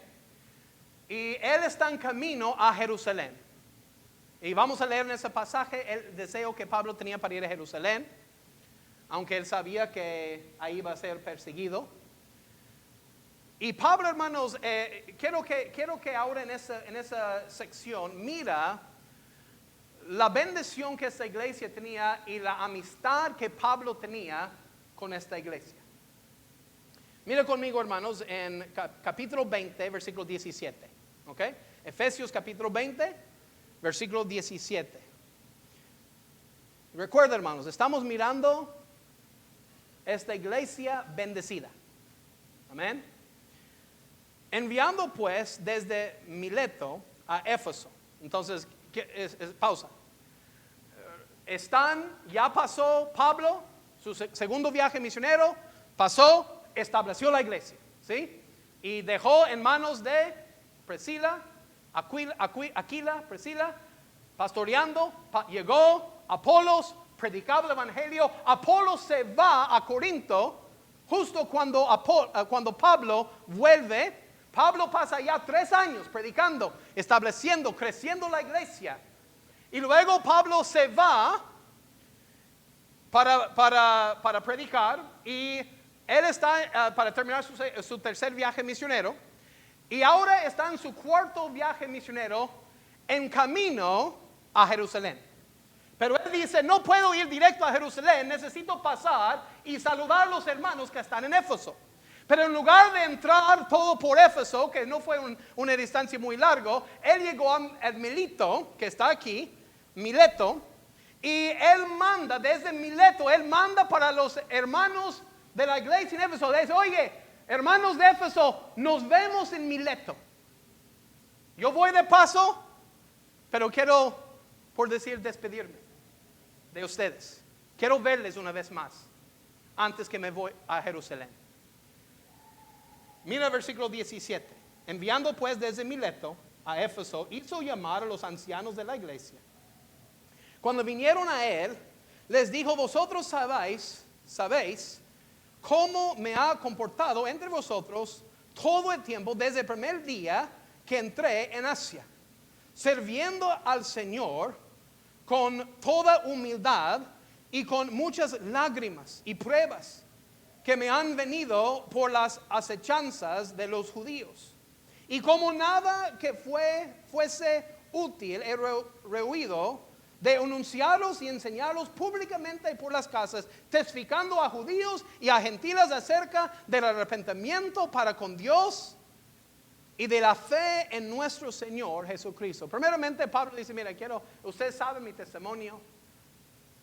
Y él está en camino a Jerusalén. Y vamos a leer en ese pasaje el deseo que Pablo tenía para ir a Jerusalén, aunque él sabía que ahí iba a ser perseguido. Y Pablo, hermanos, quiero que ahora en esa sección mira la bendición que esta iglesia tenía y la amistad que Pablo tenía con esta iglesia. Mira conmigo, hermanos, en capítulo 20, versículo 17. ¿Okay? Efesios capítulo 20. Versículo 17. Recuerda, hermanos, estamos mirando esta iglesia bendecida. Amén. Enviando pues desde Mileto a Éfeso. Entonces, pausa. Ya pasó Pablo, su segundo viaje misionero, pasó, estableció la iglesia. ¿Sí? Y dejó en manos de Priscila, Aquila, Priscila, pastoreando. Llegó Apolos, predicaba el evangelio. Apolos se va a Corinto justo cuando Pablo vuelve. Pablo pasa ya 3 años predicando, estableciendo, creciendo la iglesia. Y luego Pablo se va para predicar, y él está para terminar su tercer viaje misionero. Y ahora está en su cuarto viaje misionero en camino a Jerusalén. Pero él dice, no puedo ir directo a Jerusalén, necesito pasar y saludar a los hermanos que están en Éfeso. Pero en lugar de entrar todo por Éfeso, que no fue una distancia muy larga, él llegó a Mileto, que está aquí, Mileto, y él manda, desde Mileto, él manda para los hermanos de la iglesia en Éfeso. Le dice, oye, hermanos de Éfeso, nos vemos en Mileto. Yo voy de paso, pero quiero, por decir, despedirme de ustedes. Quiero verles una vez más, antes que me voy a Jerusalén. Mira el versículo 17. Enviando pues desde Mileto a Éfeso, hizo llamar a los ancianos de la iglesia. Cuando vinieron a él, les dijo, vosotros sabéis cómo me ha comportado entre vosotros todo el tiempo desde el primer día que entré en Asia, sirviendo al Señor con toda humildad y con muchas lágrimas y pruebas que me han venido por las acechanzas de los judíos. Y como nada que fuese útil, he rehuido de anunciarlos y enseñarlos públicamente por las casas, testificando a judíos y a gentiles acerca del arrepentimiento para con Dios y de la fe en nuestro Señor Jesucristo. Primeramente Pablo dice, mira, ustedes saben mi testimonio,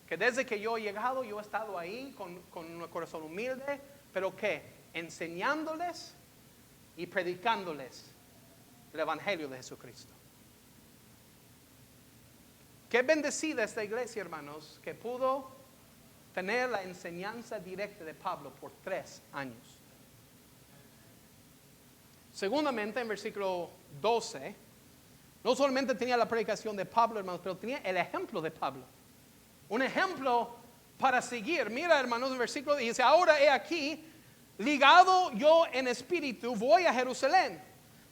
que desde que yo he llegado, yo he estado ahí con un corazón humilde, pero que enseñándoles y predicándoles el Evangelio de Jesucristo. Qué bendecida esta iglesia, hermanos, que pudo tener la enseñanza directa de Pablo por 3 años. Segundamente, en versículo 12, no solamente tenía la predicación de Pablo, hermanos, pero tenía el ejemplo de Pablo. Un ejemplo para seguir. Mira, hermanos, el versículo dice, ahora he aquí, ligado yo en espíritu, voy a Jerusalén,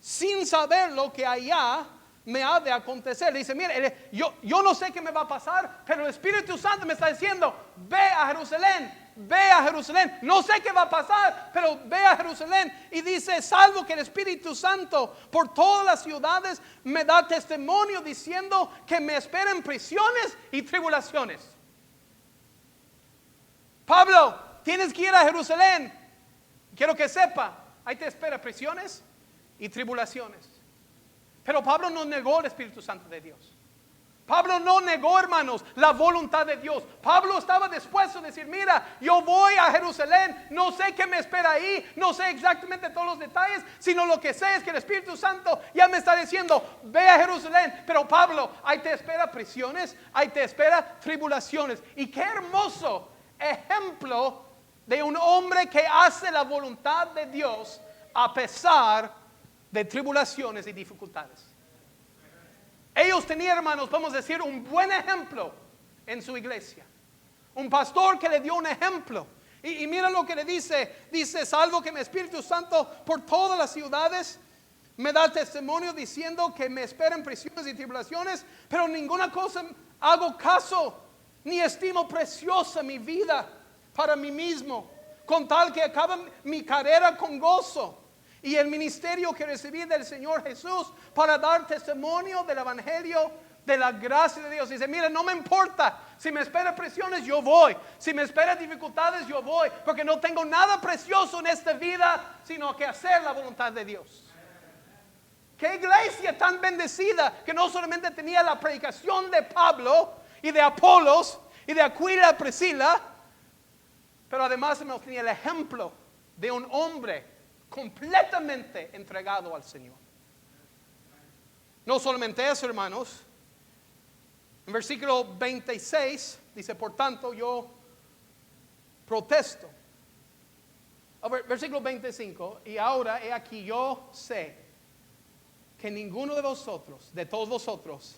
sin saber lo que allá me ha de acontecer. Dice, mire, yo no sé qué me va a pasar, pero el Espíritu Santo me está diciendo, ve a Jerusalén, ve a Jerusalén. No sé qué va a pasar, pero ve a Jerusalén. Y dice, salvo que el Espíritu Santo por todas las ciudades me da testimonio diciendo que me esperan prisiones y tribulaciones. Pablo, tienes que ir a Jerusalén. Quiero que sepa, ahí te espera prisiones y tribulaciones. Pero Pablo no negó el Espíritu Santo de Dios. Pablo no negó, hermanos, la voluntad de Dios. Pablo estaba dispuesto a decir, mira, yo voy a Jerusalén, no sé qué me espera ahí, no sé exactamente todos los detalles, sino lo que sé es que el Espíritu Santo ya me está diciendo, ve a Jerusalén. Pero Pablo, ahí te espera prisiones, ahí te espera tribulaciones. Y qué hermoso ejemplo de un hombre que hace la voluntad de Dios a pesar de tribulaciones y dificultades. Ellos tenían, hermanos, vamos a decir, un buen ejemplo en su iglesia. Un pastor que le dio un ejemplo. Y mira lo que le dice. Dice, salvo que mi Espíritu Santo por todas las ciudades me da testimonio diciendo que me esperan prisiones y tribulaciones, pero ninguna cosa hago caso, ni estimo preciosa mi vida para mí mismo, con tal que acabe mi carrera con gozo y el ministerio que recibí del Señor Jesús para dar testimonio del Evangelio de la gracia de Dios. Dice, mira, no me importa, si me espera prisiones yo voy, si me espera dificultades yo voy, porque no tengo nada precioso en esta vida, sino que hacer la voluntad de Dios. Qué iglesia tan bendecida, que no solamente tenía la predicación de Pablo y de Apolos y de Aquila y Priscila, pero además nos tenía el ejemplo de un hombre completamente entregado al Señor. No solamente eso, hermanos. En versículo 26 dice, por tanto yo protesto. Versículo 25, y ahora he aquí, yo sé que ninguno de vosotros, de todos vosotros,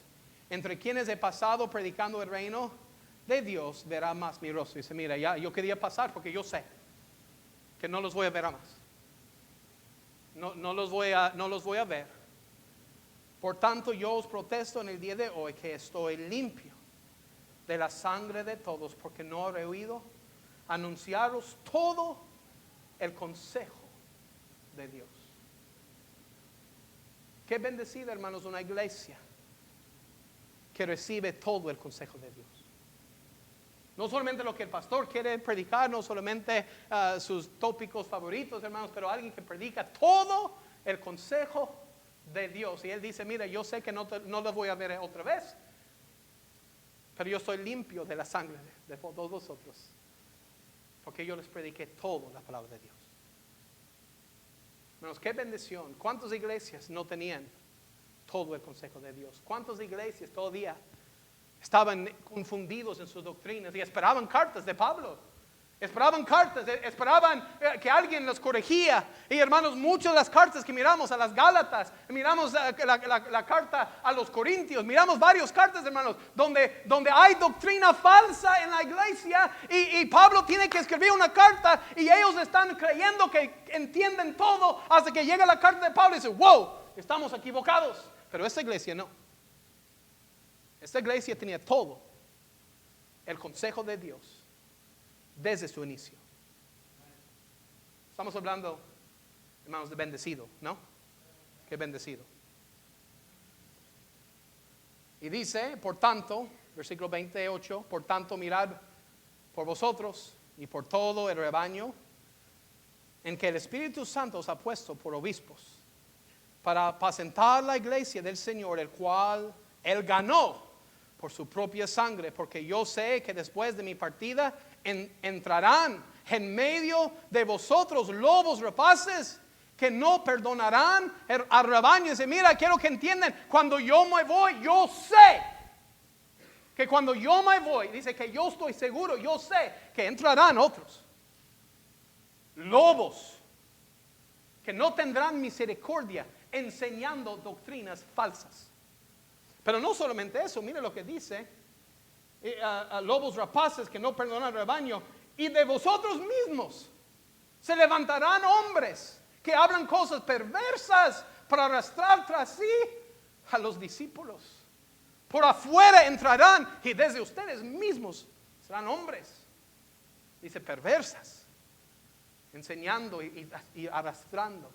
entre quienes he pasado predicando el reino de Dios, verá más mi rostro. Dice, mira, ya yo quería pasar porque yo sé que no los voy a ver a más. No los voy a ver. Por tanto, yo os protesto en el día de hoy que estoy limpio de la sangre de todos, porque no he oído anunciaros todo el consejo de Dios. Qué bendecida, hermanos, una iglesia que recibe todo el consejo de Dios. No solamente lo que el pastor quiere predicar, no solamente sus tópicos favoritos, hermanos, pero alguien que predica todo el consejo de Dios. Y él dice, mira, yo sé que no lo voy a ver otra vez, pero yo estoy limpio de la sangre de todos vosotros, porque yo les prediqué todo la palabra de Dios. Hermanos, qué bendición. ¿Cuántas iglesias no tenían todo el consejo de Dios? ¿Cuántas iglesias todavía estaban confundidos en sus doctrinas y esperaban cartas de Pablo? Esperaban cartas, esperaban que alguien los corregía. Y hermanos, muchas de las cartas que miramos a las Gálatas, miramos la carta a los Corintios, miramos varias cartas, hermanos, donde hay doctrina falsa en la iglesia y Pablo tiene que escribir una carta y ellos están creyendo que entienden todo hasta que llega la carta de Pablo y dice, wow, estamos equivocados. Pero esta iglesia no. Esta iglesia tenía todo el consejo de Dios desde su inicio. Estamos hablando, hermanos, de bendecido, ¿no? Qué bendecido. Y dice, por tanto, versículo 28, por tanto mirad por vosotros y por todo el rebaño en que el Espíritu Santo os ha puesto por obispos, para apacentar la iglesia del Señor, el cual Él ganó por su propia sangre, porque yo sé que después de mi partida entrarán en medio de vosotros lobos rapaces que no perdonarán al rebaño. Y dice, mira, quiero que entiendan, cuando yo me voy, yo sé que cuando yo me voy, dice que yo estoy seguro, yo sé que entrarán otros lobos que no tendrán misericordia, enseñando doctrinas falsas. Pero no solamente eso, mire lo que dice, lobos rapaces que no perdonan al rebaño, y de vosotros mismos se levantarán hombres que hablan cosas perversas para arrastrar tras sí a los discípulos. Por afuera entrarán y desde ustedes mismos serán hombres, dice, perversas, enseñando y arrastrando.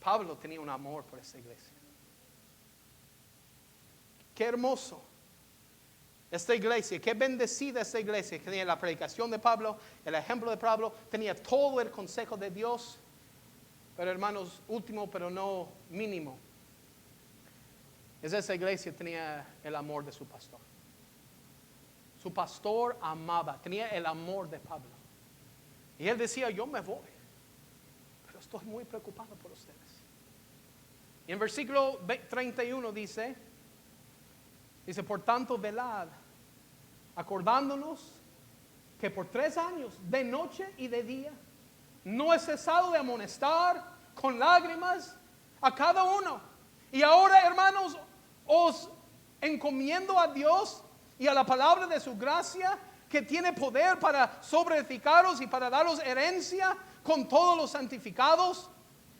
Pablo tenía un amor por esta iglesia. Qué hermoso esta iglesia, qué bendecida esta iglesia, que tenía la predicación de Pablo, el ejemplo de Pablo, tenía todo el consejo de Dios. Pero hermanos, último pero no mínimo, es esa iglesia tenía el amor de su pastor. Su pastor amaba, tenía el amor de Pablo. Y él decía, yo me voy, pero estoy muy preocupado por ustedes. Y en versículo 31 dice, por tanto velad, acordándonos que por 3 años, de noche y de día, no he cesado de amonestar con lágrimas a cada uno. Y ahora, hermanos, os encomiendo a Dios y a la palabra de su gracia, que tiene poder para sobreedificaros y para daros herencia con todos los santificados.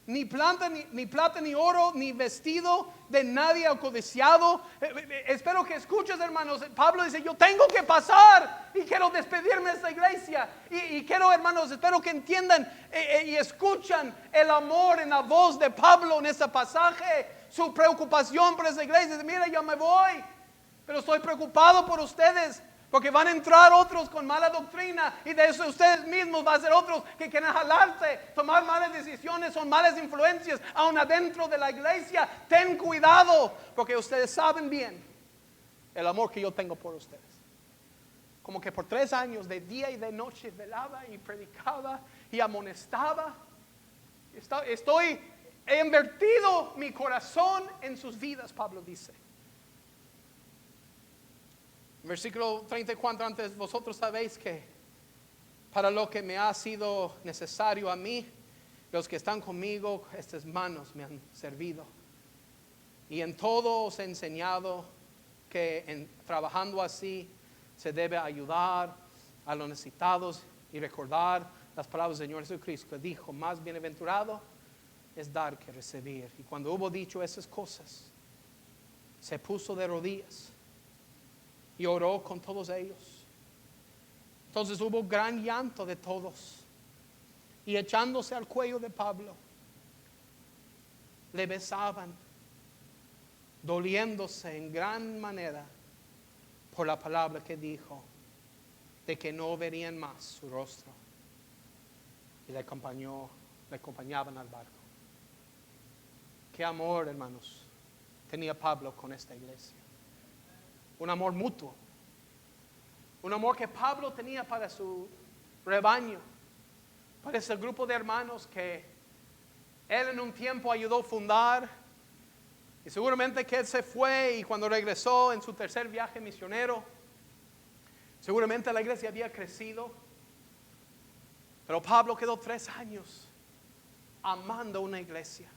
Ni plata, ni plata, ni oro, ni vestido de nadie ha codiciado. Espero que escuches, hermanos. Pablo dice, yo tengo que pasar y quiero despedirme de esta iglesia. Y quiero, hermanos, espero que entiendan y escuchan el amor en la voz de Pablo en este pasaje. Su preocupación por esta iglesia. Dice, mira, yo me voy, pero estoy preocupado por ustedes. Porque van a entrar otros con mala doctrina, y de eso ustedes mismos van a ser otros que quieren jalarse, tomar malas decisiones, son malas influencias aún adentro de la iglesia. Ten cuidado, porque ustedes saben bien el amor que yo tengo por ustedes. Como que por 3 años de día y de noche velaba y predicaba y amonestaba. He invertido mi corazón en sus vidas, Pablo dice. Versículo 34, antes vosotros sabéis que para lo que me ha sido necesario a mí, los que están conmigo, estas manos me han servido. Y en todo os he enseñado que trabajando así se debe ayudar a los necesitados y recordar las palabras del Señor Jesucristo, que dijo, más bienaventurado es dar que recibir. Y cuando hubo dicho esas cosas, se puso de rodillas y oró con todos ellos. Entonces hubo gran llanto de todos. Y echándose al cuello de Pablo, le besaban, doliéndose en gran manera por la palabra que dijo de que no verían más su rostro. Y le acompañaban al barco. Qué amor, hermanos, tenía Pablo con esta iglesia. Un amor mutuo. Un amor que Pablo tenía para su rebaño, para ese grupo de hermanos que él en un tiempo ayudó a fundar. Y seguramente que él se fue y cuando regresó en su tercer viaje misionero, seguramente la iglesia había crecido. Pero Pablo quedó 3 años amando una iglesia.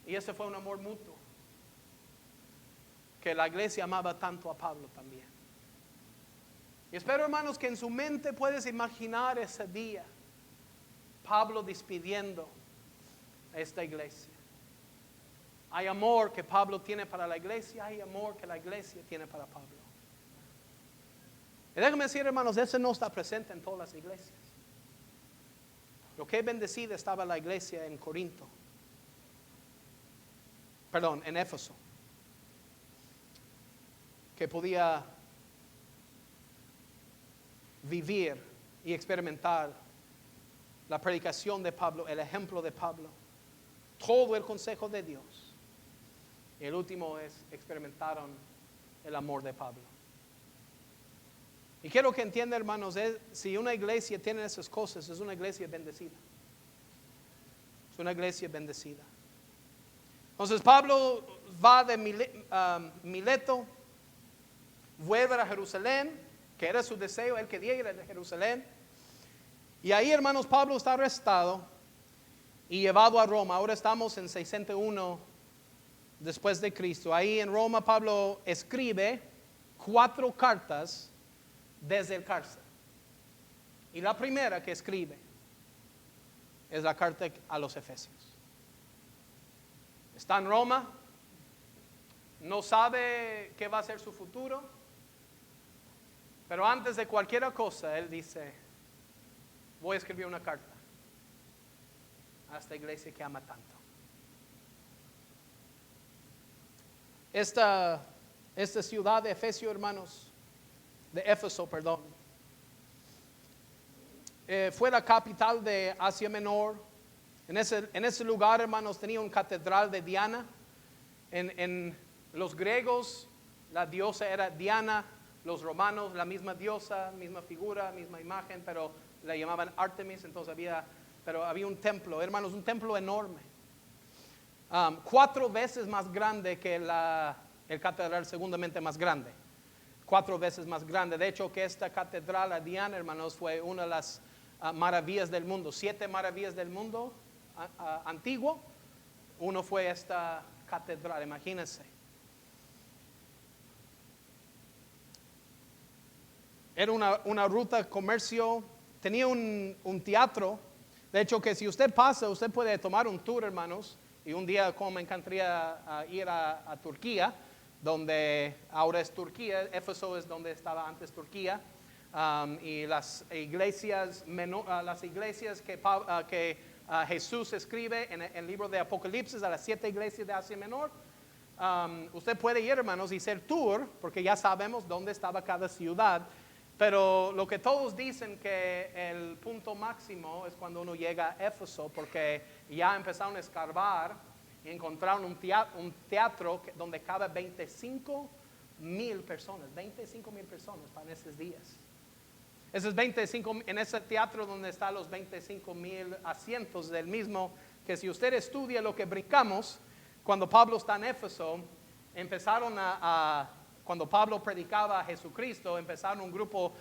Y ese fue un amor mutuo. Que la iglesia amaba tanto a Pablo también. Y espero, hermanos, que en su mente puedes imaginar ese día. Pablo despidiendo a esta iglesia. Hay amor que Pablo tiene para la iglesia. Hay amor que la iglesia tiene para Pablo. Y déjame decir, hermanos, ese no está presente en todas las iglesias. Lo que bendecida estaba la iglesia en Corinto. Perdón, en Éfeso. Que podía vivir y experimentar la predicación de Pablo, el ejemplo de Pablo, todo el consejo de Dios. Y el último es experimentaron el amor de Pablo. Y quiero que entiendan, hermanos, si una iglesia tiene esas cosas, es una iglesia bendecida. Es una iglesia bendecida. Entonces Pablo va de Mileto, vuelve a Jerusalén, que era su deseo, él quería ir a Jerusalén. Y ahí, hermanos, Pablo está arrestado y llevado a Roma. Ahora estamos en 601 después de Cristo. Ahí en Roma Pablo escribe 4 cartas desde el cárcel. Y la primera que escribe es la carta a los Efesios. Está en Roma, no sabe qué va a ser su futuro, pero antes de cualquier cosa, él dice, voy a escribir una carta a esta iglesia que ama tanto. Esta ciudad de Éfeso, hermanos, de Éfeso, perdón, fue la capital de Asia Menor. En ese lugar, hermanos, tenía una catedral de Diana. En los griegos, la diosa era Diana. Los romanos, la misma diosa, misma figura, misma imagen, pero la llamaban Artemis. Entonces había un templo, hermanos, un templo enorme. 4 veces más grande que el catedral, segundamente más grande. 4 veces más grande. De hecho, que esta catedral, la Diana, hermanos, fue una de las maravillas del mundo. 7 maravillas del mundo antiguo. Uno fue esta catedral, imagínense. Era una ruta de comercio. Tenía un teatro. De hecho, que si usted pasa, usted puede tomar un tour, hermanos. Y un día, como me encantaría ir a Turquía, donde ahora es Turquía. Éfeso es donde estaba antes Turquía. Y las iglesias que Jesús escribe en el libro de Apocalipsis a las 7 iglesias de Asia Menor. Usted puede ir, hermanos, y hacer tour, porque ya sabemos dónde estaba cada ciudad. Pero lo que todos dicen que el punto máximo es cuando uno llega a Éfeso, porque ya empezaron a escarbar y encontraron un teatro donde cabe 25,000 personas. 25,000 personas para esos días. En ese teatro donde están los 25,000 asientos del mismo, que si usted estudia lo que brincamos, cuando Pablo está en Éfeso, empezaron cuando Pablo predicaba a Jesucristo, empezaron un grupo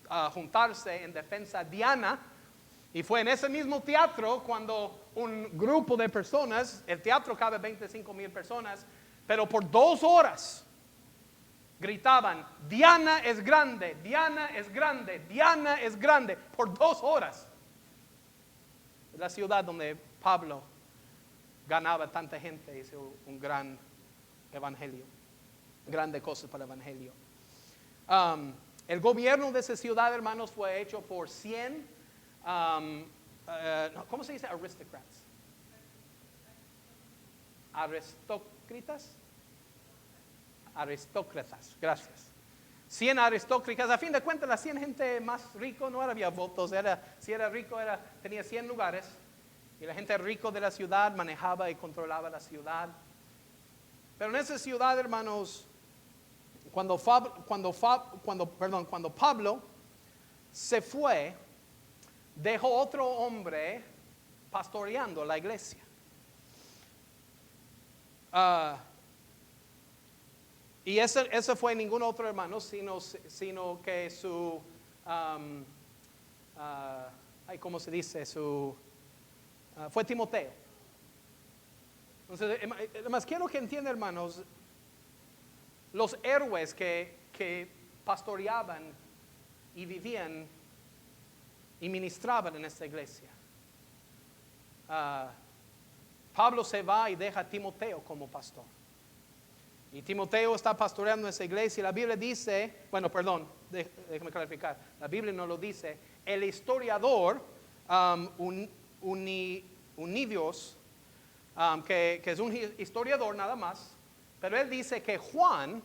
a juntarse en defensa de Diana. Y fue en ese mismo teatro cuando un grupo de personas, el teatro cabe 25,000 personas, pero por 2 horas gritaban, Diana es grande, Diana es grande, Diana es grande, por 2 horas. Es la ciudad donde Pablo ganaba tanta gente, hizo un gran evangelio, grandes cosas para el evangelio. El gobierno de esa ciudad, hermanos, fue hecho por 100, ¿cómo se dice? Aristocrats. Aristócratas. aristócratas. Gracias. 100 aristócratas. A fin de cuentas, las 100 gente más rico no había votos. Si era rico, tenía 100 lugares. Y la gente rico de la ciudad manejaba y controlaba la ciudad. Pero en esa ciudad, hermanos, cuando Pablo se fue, dejó otro hombre pastoreando la iglesia. Y ese fue ningún otro hermano, sino que su, ¿cómo se dice? Fue Timoteo. Entonces, además quiero que entiendan, hermanos, los héroes que pastoreaban y vivían y ministraban en esta iglesia. Pablo se va y deja a Timoteo como pastor. Y Timoteo está pastoreando esa iglesia y la Biblia dice, déjame clarificar, la Biblia no lo dice, el historiador Univios, que es un historiador nada más, pero él dice que Juan,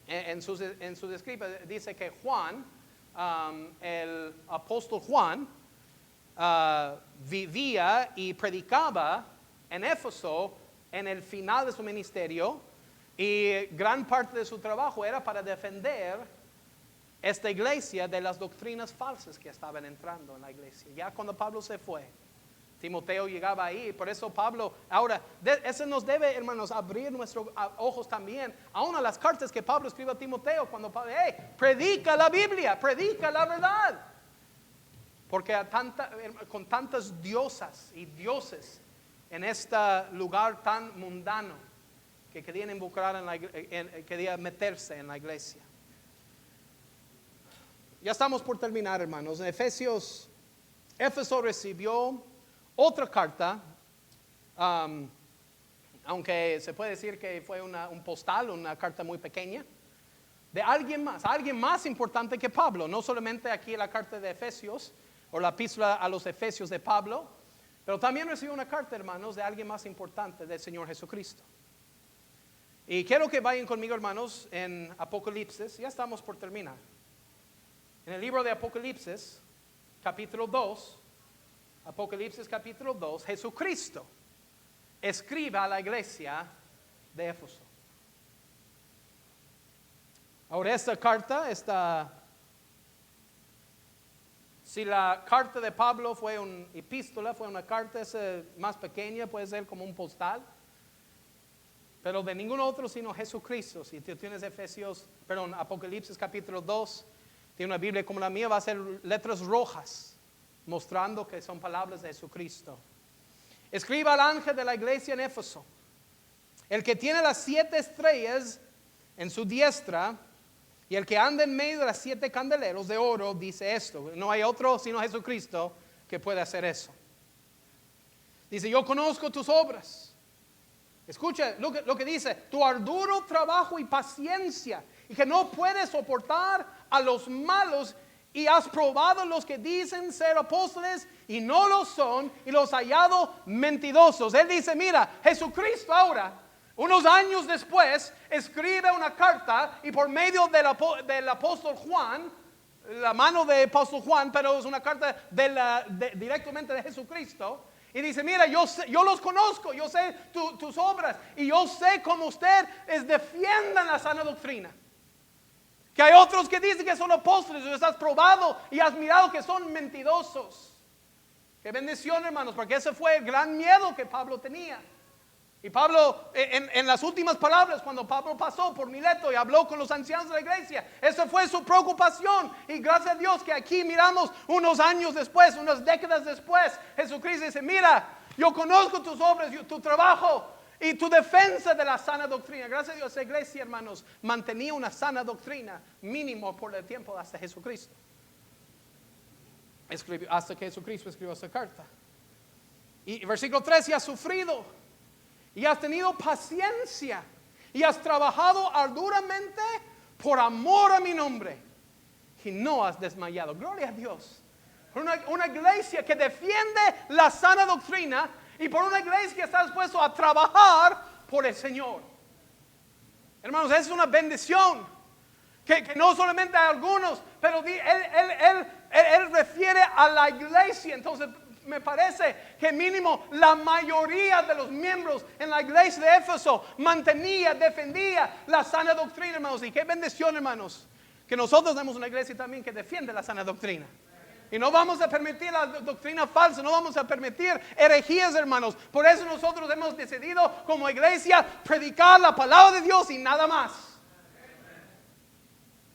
en sus escritos, dice que Juan, el apóstol Juan, vivía y predicaba en Éfeso en el final de su ministerio, y gran parte de su trabajo era para defender esta iglesia de las doctrinas falsas que estaban entrando en la iglesia. Ya cuando Pablo se fue, Timoteo llegaba ahí. Por eso Pablo, ahora, eso nos debe, hermanos, abrir nuestros ojos también, aún a las cartas que Pablo escribe a Timoteo, cuando Pablo, predica la Biblia, predica la verdad. Porque con tantas diosas y dioses en este lugar tan mundano, que querían involucrar querían meterse en la iglesia. Ya estamos por terminar, hermanos. En Éfeso recibió otra carta, aunque se puede decir que fue un postal, una carta muy pequeña, de alguien más importante que Pablo. No solamente aquí la carta de Efesios, o la epístola a los Efesios de Pablo, pero también recibió una carta, hermanos, de alguien más importante, del Señor Jesucristo. Y quiero que vayan conmigo, hermanos, en Apocalipsis. Ya estamos por terminar. En el libro de Apocalipsis, capítulo 2, Apocalipsis capítulo 2, Jesucristo escribe a la iglesia de Éfeso. Ahora esta carta, si la carta de Pablo fue una epístola, fue una carta más pequeña, puede ser como un postal, pero de ningún otro sino Jesucristo. Si tú tienes Apocalipsis capítulo 2, tiene una Biblia como la mía, va a ser letras rojas, mostrando que son palabras de Jesucristo. Escriba al ángel de la iglesia en Éfeso, el que tiene las 7 estrellas en su diestra y el que anda en medio de las 7 candeleros de oro, dice esto. No hay otro sino Jesucristo que puede hacer eso. Dice: yo conozco tus obras. Escucha lo que dice: tu arduo trabajo y paciencia, y que no puedes soportar a los malos, y has probado los que dicen ser apóstoles y no lo son, y los hallado mentirosos. Él dice: mira, Jesucristo ahora, unos años después, escribe una carta, y por medio del apóstol Juan, la mano del apóstol Juan, pero es una carta directamente de Jesucristo. Y dice: mira, yo los conozco, yo sé tus obras, y yo sé cómo ustedes defiendan la sana doctrina. Que hay otros que dicen que son apóstoles, y los has probado y has mirado que son mentirosos. Qué bendición, hermanos, porque ese fue el gran miedo que Pablo tenía. Y Pablo, en las últimas palabras, cuando Pablo pasó por Mileto y habló con los ancianos de la iglesia, esa fue su preocupación. Y gracias a Dios que aquí miramos unos años después, unas décadas después, Jesucristo dice: mira, yo conozco tus obras, tu trabajo y tu defensa de la sana doctrina. Gracias a Dios, esa iglesia, hermanos, mantenía una sana doctrina mínimo por el tiempo hasta Jesucristo. Hasta que Jesucristo escribió esa carta. Y versículo 3: y has sufrido, y has tenido paciencia, y has trabajado arduamente por amor a mi nombre, y no has desmayado. Gloria a Dios. Por una iglesia que defiende la sana doctrina, y por una iglesia que está dispuesto a trabajar por el Señor. Hermanos, es una bendición. Que no solamente a algunos, pero él refiere a la iglesia. Entonces me parece que mínimo la mayoría de los miembros en la iglesia de Éfeso defendía la sana doctrina, hermanos. Y qué bendición, hermanos, que nosotros tenemos una iglesia también que defiende la sana doctrina. Y no vamos a permitir la doctrina falsa, no vamos a permitir herejías, hermanos. Por eso nosotros hemos decidido como iglesia predicar la palabra de Dios y nada más.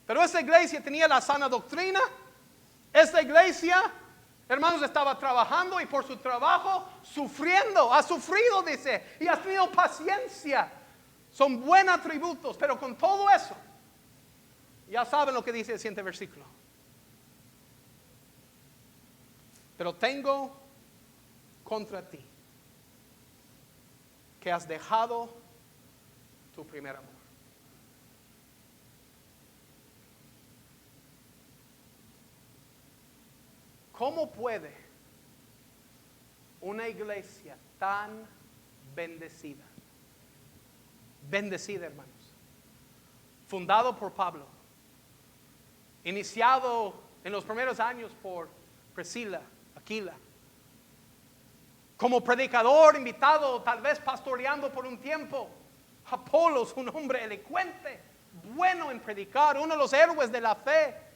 Pero esta iglesia tenía la sana doctrina. Esta iglesia, hermanos, estaba trabajando y por su trabajo sufriendo. Ha sufrido, dice, y ha tenido paciencia. Son buenos atributos, pero con todo eso, ya saben lo que dice el siguiente versículo. Pero tengo contra ti que has dejado tu primer amor. ¿Cómo puede una iglesia tan bendecida, hermanos, fundado por Pablo, iniciado en los primeros años por Priscila, Aquila, como predicador invitado, tal vez pastoreando por un tiempo, Apolos, un hombre elocuente, bueno en predicar, uno de los héroes de la fe?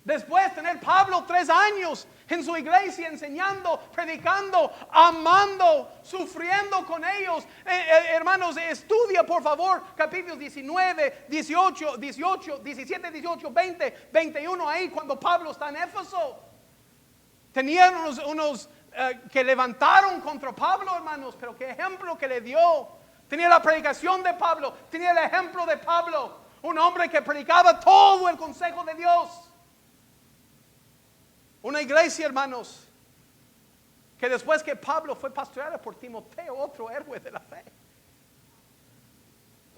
Después tener Pablo 3 años en su iglesia enseñando, predicando, amando, sufriendo con ellos. Hermanos, estudia por favor capítulos 19, 18, 17, 18, 20, 21 ahí cuando Pablo está en Éfeso. Tenían unos que levantaron contra Pablo, hermanos, pero qué ejemplo que le dio. Tenía la predicación de Pablo, tenía el ejemplo de Pablo, un hombre que predicaba todo el consejo de Dios. Una iglesia, hermanos, que después que Pablo fue pastoreado por Timoteo, otro héroe de la fe.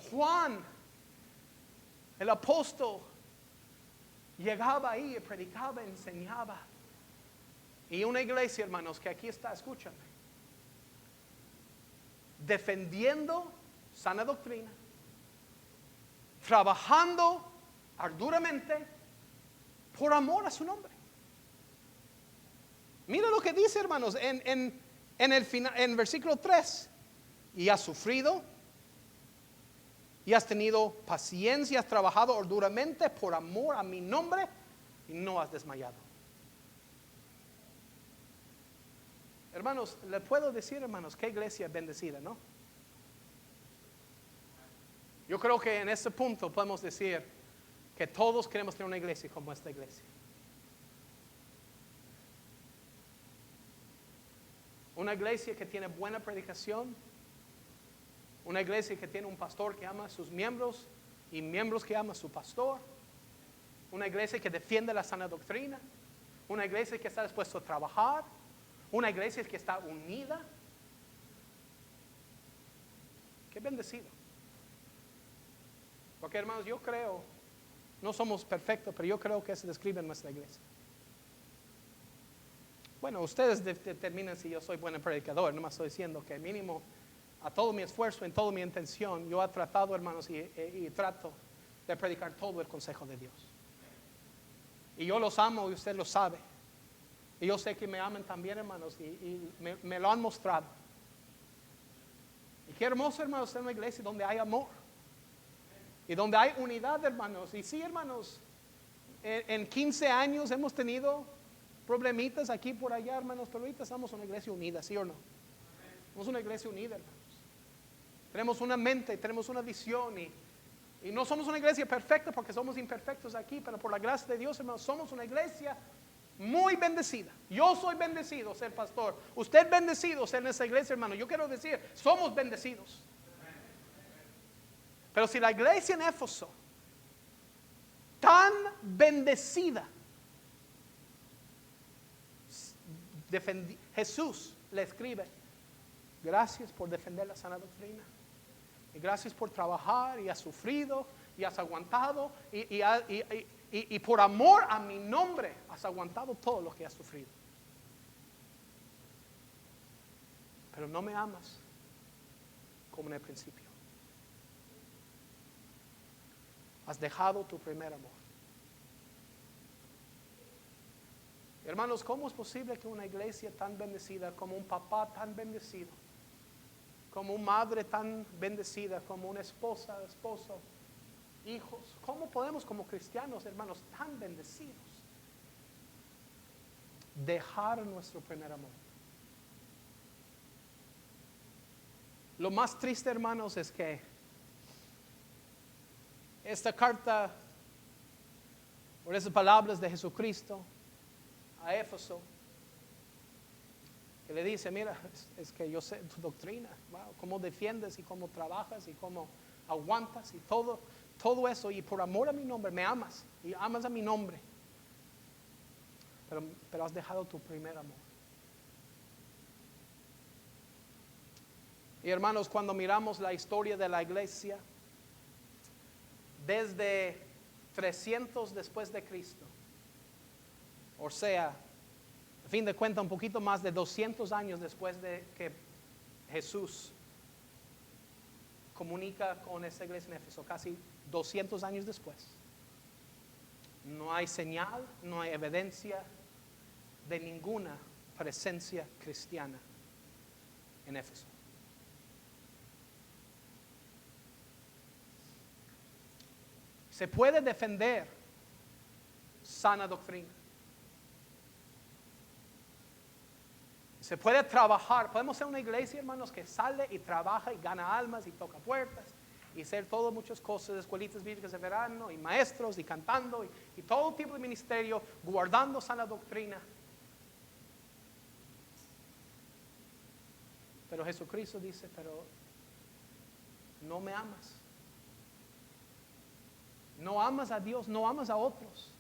Juan, el apóstol, llegaba ahí y predicaba, enseñaba. Y una iglesia, hermanos, que aquí está, escúchame, defendiendo sana doctrina, trabajando arduamente por amor a su nombre. Mira lo que dice, hermanos, en versículo 3. Y has sufrido, y has tenido paciencia, has trabajado arduamente por amor a mi nombre, y no has desmayado. Hermanos, le puedo decir, hermanos, qué iglesia bendecida, ¿no? Yo creo que en este punto podemos decir que todos queremos tener una iglesia como esta iglesia. Una iglesia que tiene buena predicación. Una iglesia que tiene un pastor que ama a sus miembros y miembros que ama a su pastor. Una iglesia que defiende la sana doctrina. Una iglesia que está dispuesta a trabajar. Una iglesia que está unida. Qué bendecido. Porque, hermanos, yo creo, no somos perfectos, pero yo creo que se describe en nuestra iglesia. Bueno, ustedes determinan si yo soy buen predicador. No me estoy diciendo que mínimo a todo mi esfuerzo, en toda mi intención, yo he tratado, hermanos, y trato de predicar todo el consejo de Dios. Y yo los amo y usted lo sabe. Y yo sé que me aman también, hermanos, y me lo han mostrado. Y qué hermoso, hermanos, ser una iglesia donde hay amor. Y donde hay unidad, hermanos. Y sí, hermanos, en 15 años hemos tenido problemitas aquí por allá, hermanos, pero ahorita estamos una iglesia unida, ¿sí o no? Somos una iglesia unida, hermanos. Tenemos una mente, tenemos una visión y no somos una iglesia perfecta porque somos imperfectos aquí, pero por la gracia de Dios, hermanos, somos una iglesia muy bendecida. Yo soy bendecido ser pastor. Usted bendecido ser en esta iglesia, hermano. Yo quiero decir, somos bendecidos. Pero si la iglesia en Éfeso, tan bendecida, Jesús le escribe: gracias por defender la sana doctrina, y gracias por trabajar, y has sufrido, y has aguantado, y por amor a mi nombre has aguantado todo lo que has sufrido. Pero no me amas como en el principio. Has dejado tu primer amor. Hermanos, ¿cómo es posible que una iglesia tan bendecida, como un papá tan bendecido, como una madre tan bendecida, como una esposa, esposo, hijos, cómo podemos como cristianos, hermanos, tan bendecidos, dejar nuestro primer amor? Lo más triste, hermanos, es que esta carta, por esas palabras de Jesucristo a Éfeso, que le dice, mira, es que yo sé tu doctrina, wow, cómo defiendes y cómo trabajas y cómo aguantas y todo eso, y por amor a mi nombre me amas y amas a mi nombre, pero has dejado tu primer amor. Y hermanos, cuando miramos la historia de la iglesia, desde 300 después de Cristo, o sea, a fin de cuentas un poquito más de 200 años después de que Jesús comunica con esa iglesia en Éfeso, casi 200 años después, no hay señal, no hay evidencia de ninguna presencia cristiana en Éfeso. Se puede defender sana doctrina. Se puede trabajar. Podemos ser una iglesia, hermanos, que sale y trabaja y gana almas y toca puertas y hacer todas muchas cosas, escuelitas bíblicas de verano y maestros y cantando y todo tipo de ministerio, guardando sana doctrina. Pero Jesucristo dice, pero no me amas. No amas a Dios, no amas a otros.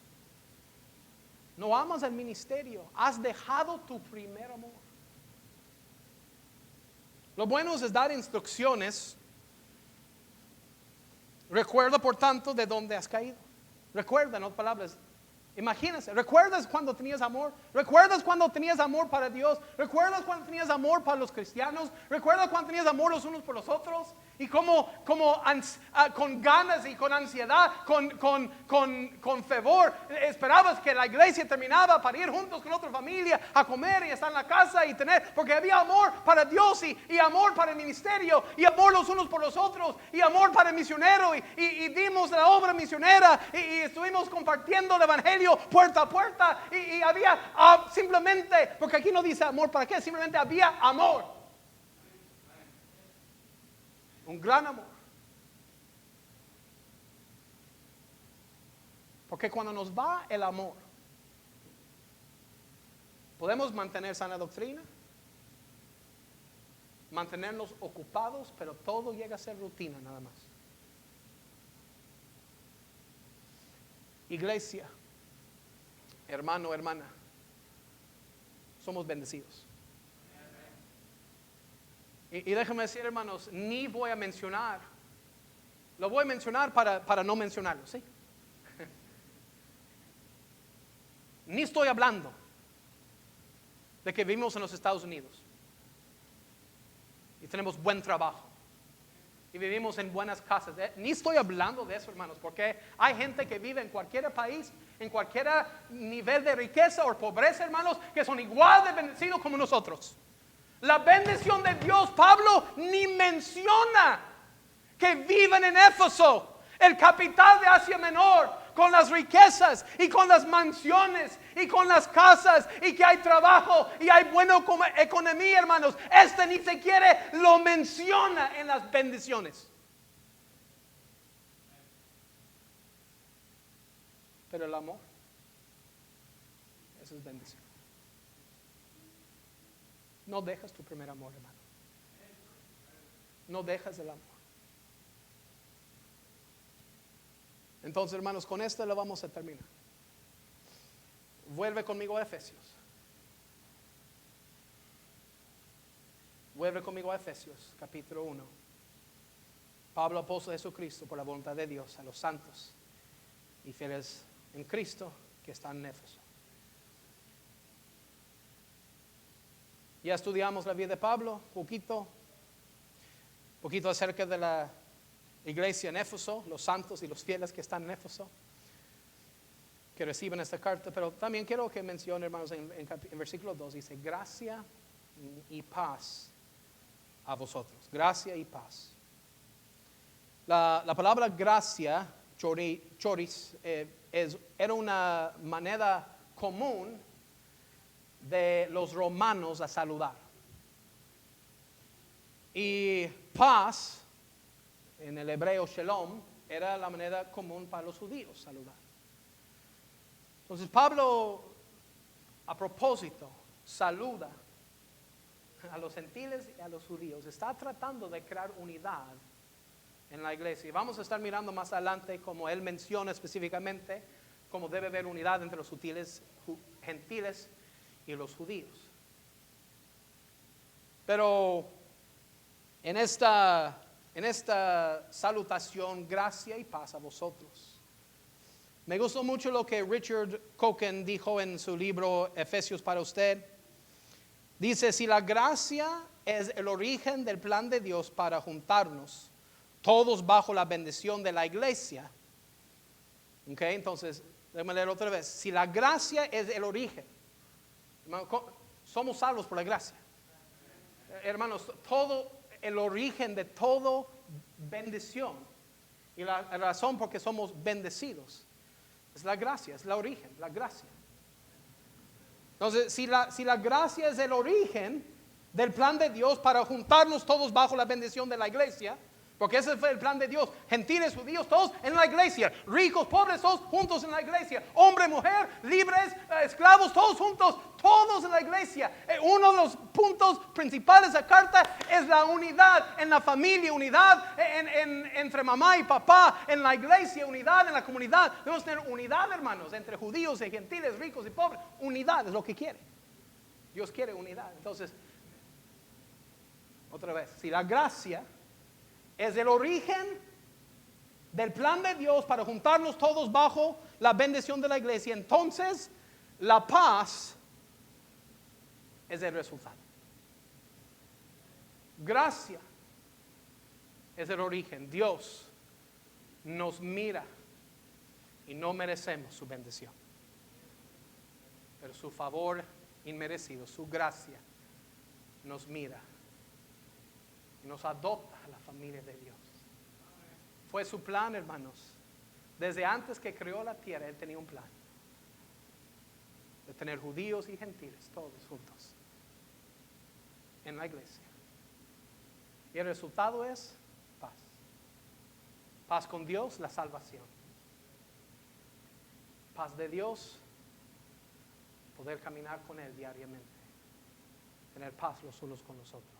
No amas al ministerio. Has dejado tu primer amor. Lo bueno es dar instrucciones. Recuerda, por tanto, de dónde has caído. Recuerda, en otras palabras, imagínense, ¿recuerdas cuando tenías amor? ¿Recuerdas cuando tenías amor para Dios? ¿Recuerdas cuando tenías amor para los cristianos? ¿Recuerdas cuando tenías amor los unos por los otros? Y como con ganas y con ansiedad, con fervor, esperabas que la iglesia terminaba para ir juntos con otra familia a comer y estar en la casa y tener, porque había amor para Dios y amor para el ministerio y amor los unos por los otros y amor para el misionero y dimos la obra misionera y estuvimos compartiendo el evangelio puerta a puerta y había simplemente, porque aquí no dice amor para qué, simplemente había amor. Un gran amor. Porque cuando nos va el amor, podemos mantener sana doctrina, mantenernos ocupados, pero todo llega a ser rutina nada más. Iglesia, hermano, hermana, somos bendecidos. Y déjenme decir, hermanos, ni voy a mencionar, lo voy a mencionar para no mencionarlo, ¿sí? Ni estoy hablando de que vivimos en los Estados Unidos y tenemos buen trabajo y vivimos en buenas casas. Ni estoy hablando de eso, hermanos, porque hay gente que vive en cualquier país, en cualquier nivel de riqueza o pobreza, hermanos, que son igual de bendecidos como nosotros. La bendición de Dios, Pablo ni menciona que viven en Éfeso, el capital de Asia Menor, con las riquezas y con las mansiones y con las casas y que hay trabajo y hay buena economía, hermanos. Ni siquiera lo menciona en las bendiciones. Pero el amor, eso es bendición. No dejas tu primer amor, hermano. No dejas el amor. Entonces, hermanos, con esto lo vamos a terminar. Vuelve conmigo a Efesios. Vuelve conmigo a Efesios, capítulo 1. Pablo, apóstol de Jesucristo, por la voluntad de Dios, a los santos y fieles en Cristo que están en Éfeso. Ya estudiamos la vida de Pablo, poquito acerca de iglesia en Éfeso, los santos y los fieles que están en Éfeso, que reciben esta carta, pero también quiero que mencione, hermanos, en versículo 2, dice, gracia y paz a vosotros. Gracia y paz. La palabra gracia, choris, era una manera común de los romanos a saludar. Y paz, en el hebreo shalom, era la manera común para los judíos saludar. Entonces Pablo, a propósito, saluda a los gentiles y a los judíos. Está tratando de crear unidad en la iglesia. Y vamos a estar mirando más adelante como él menciona específicamente cómo debe haber unidad entre los gentiles y los judíos. Pero en esta salutación, gracia y paz a vosotros. Me gustó mucho lo que Richard Coken dijo en su libro Efesios para usted. Dice, si la gracia es el origen del plan de Dios para juntarnos, todos bajo la bendición de la iglesia. Ok, entonces, déjame leer otra vez. Si la gracia es el origen, somos salvos por la gracia. Hermanos, todo el origen de todo bendición y la razón por qué somos bendecidos es la gracia, es el origen, la gracia. Entonces, si la gracia es el origen del plan de Dios para juntarnos todos bajo la bendición de la iglesia, porque ese fue el plan de Dios, gentiles, judíos, todos en la iglesia, ricos, pobres, todos juntos en la iglesia, hombre, mujer, libres, esclavos, todos juntos, todos en la iglesia. Uno de los puntos principales de la carta es la unidad en la familia, unidad entre mamá y papá, en la iglesia, unidad en la comunidad. Debemos tener unidad, hermanos, entre judíos y gentiles, ricos y pobres. Unidad es lo que quiere. Dios quiere unidad. Entonces, otra vez, si la gracia es el origen del plan de Dios para juntarnos todos bajo la bendición de la iglesia, entonces la paz es el resultado. Gracia es el origen. Dios nos mira y no merecemos su bendición, pero su favor inmerecido, su gracia, nos mira y nos adopta a la familia de Dios. Fue su plan, hermanos. Desde antes que creó la tierra, Él tenía un plan de tener judíos y gentiles todos juntos en la iglesia. Y el resultado es paz. Paz con Dios, la salvación. Paz de Dios, poder caminar con Él diariamente. Tener paz los unos con los otros.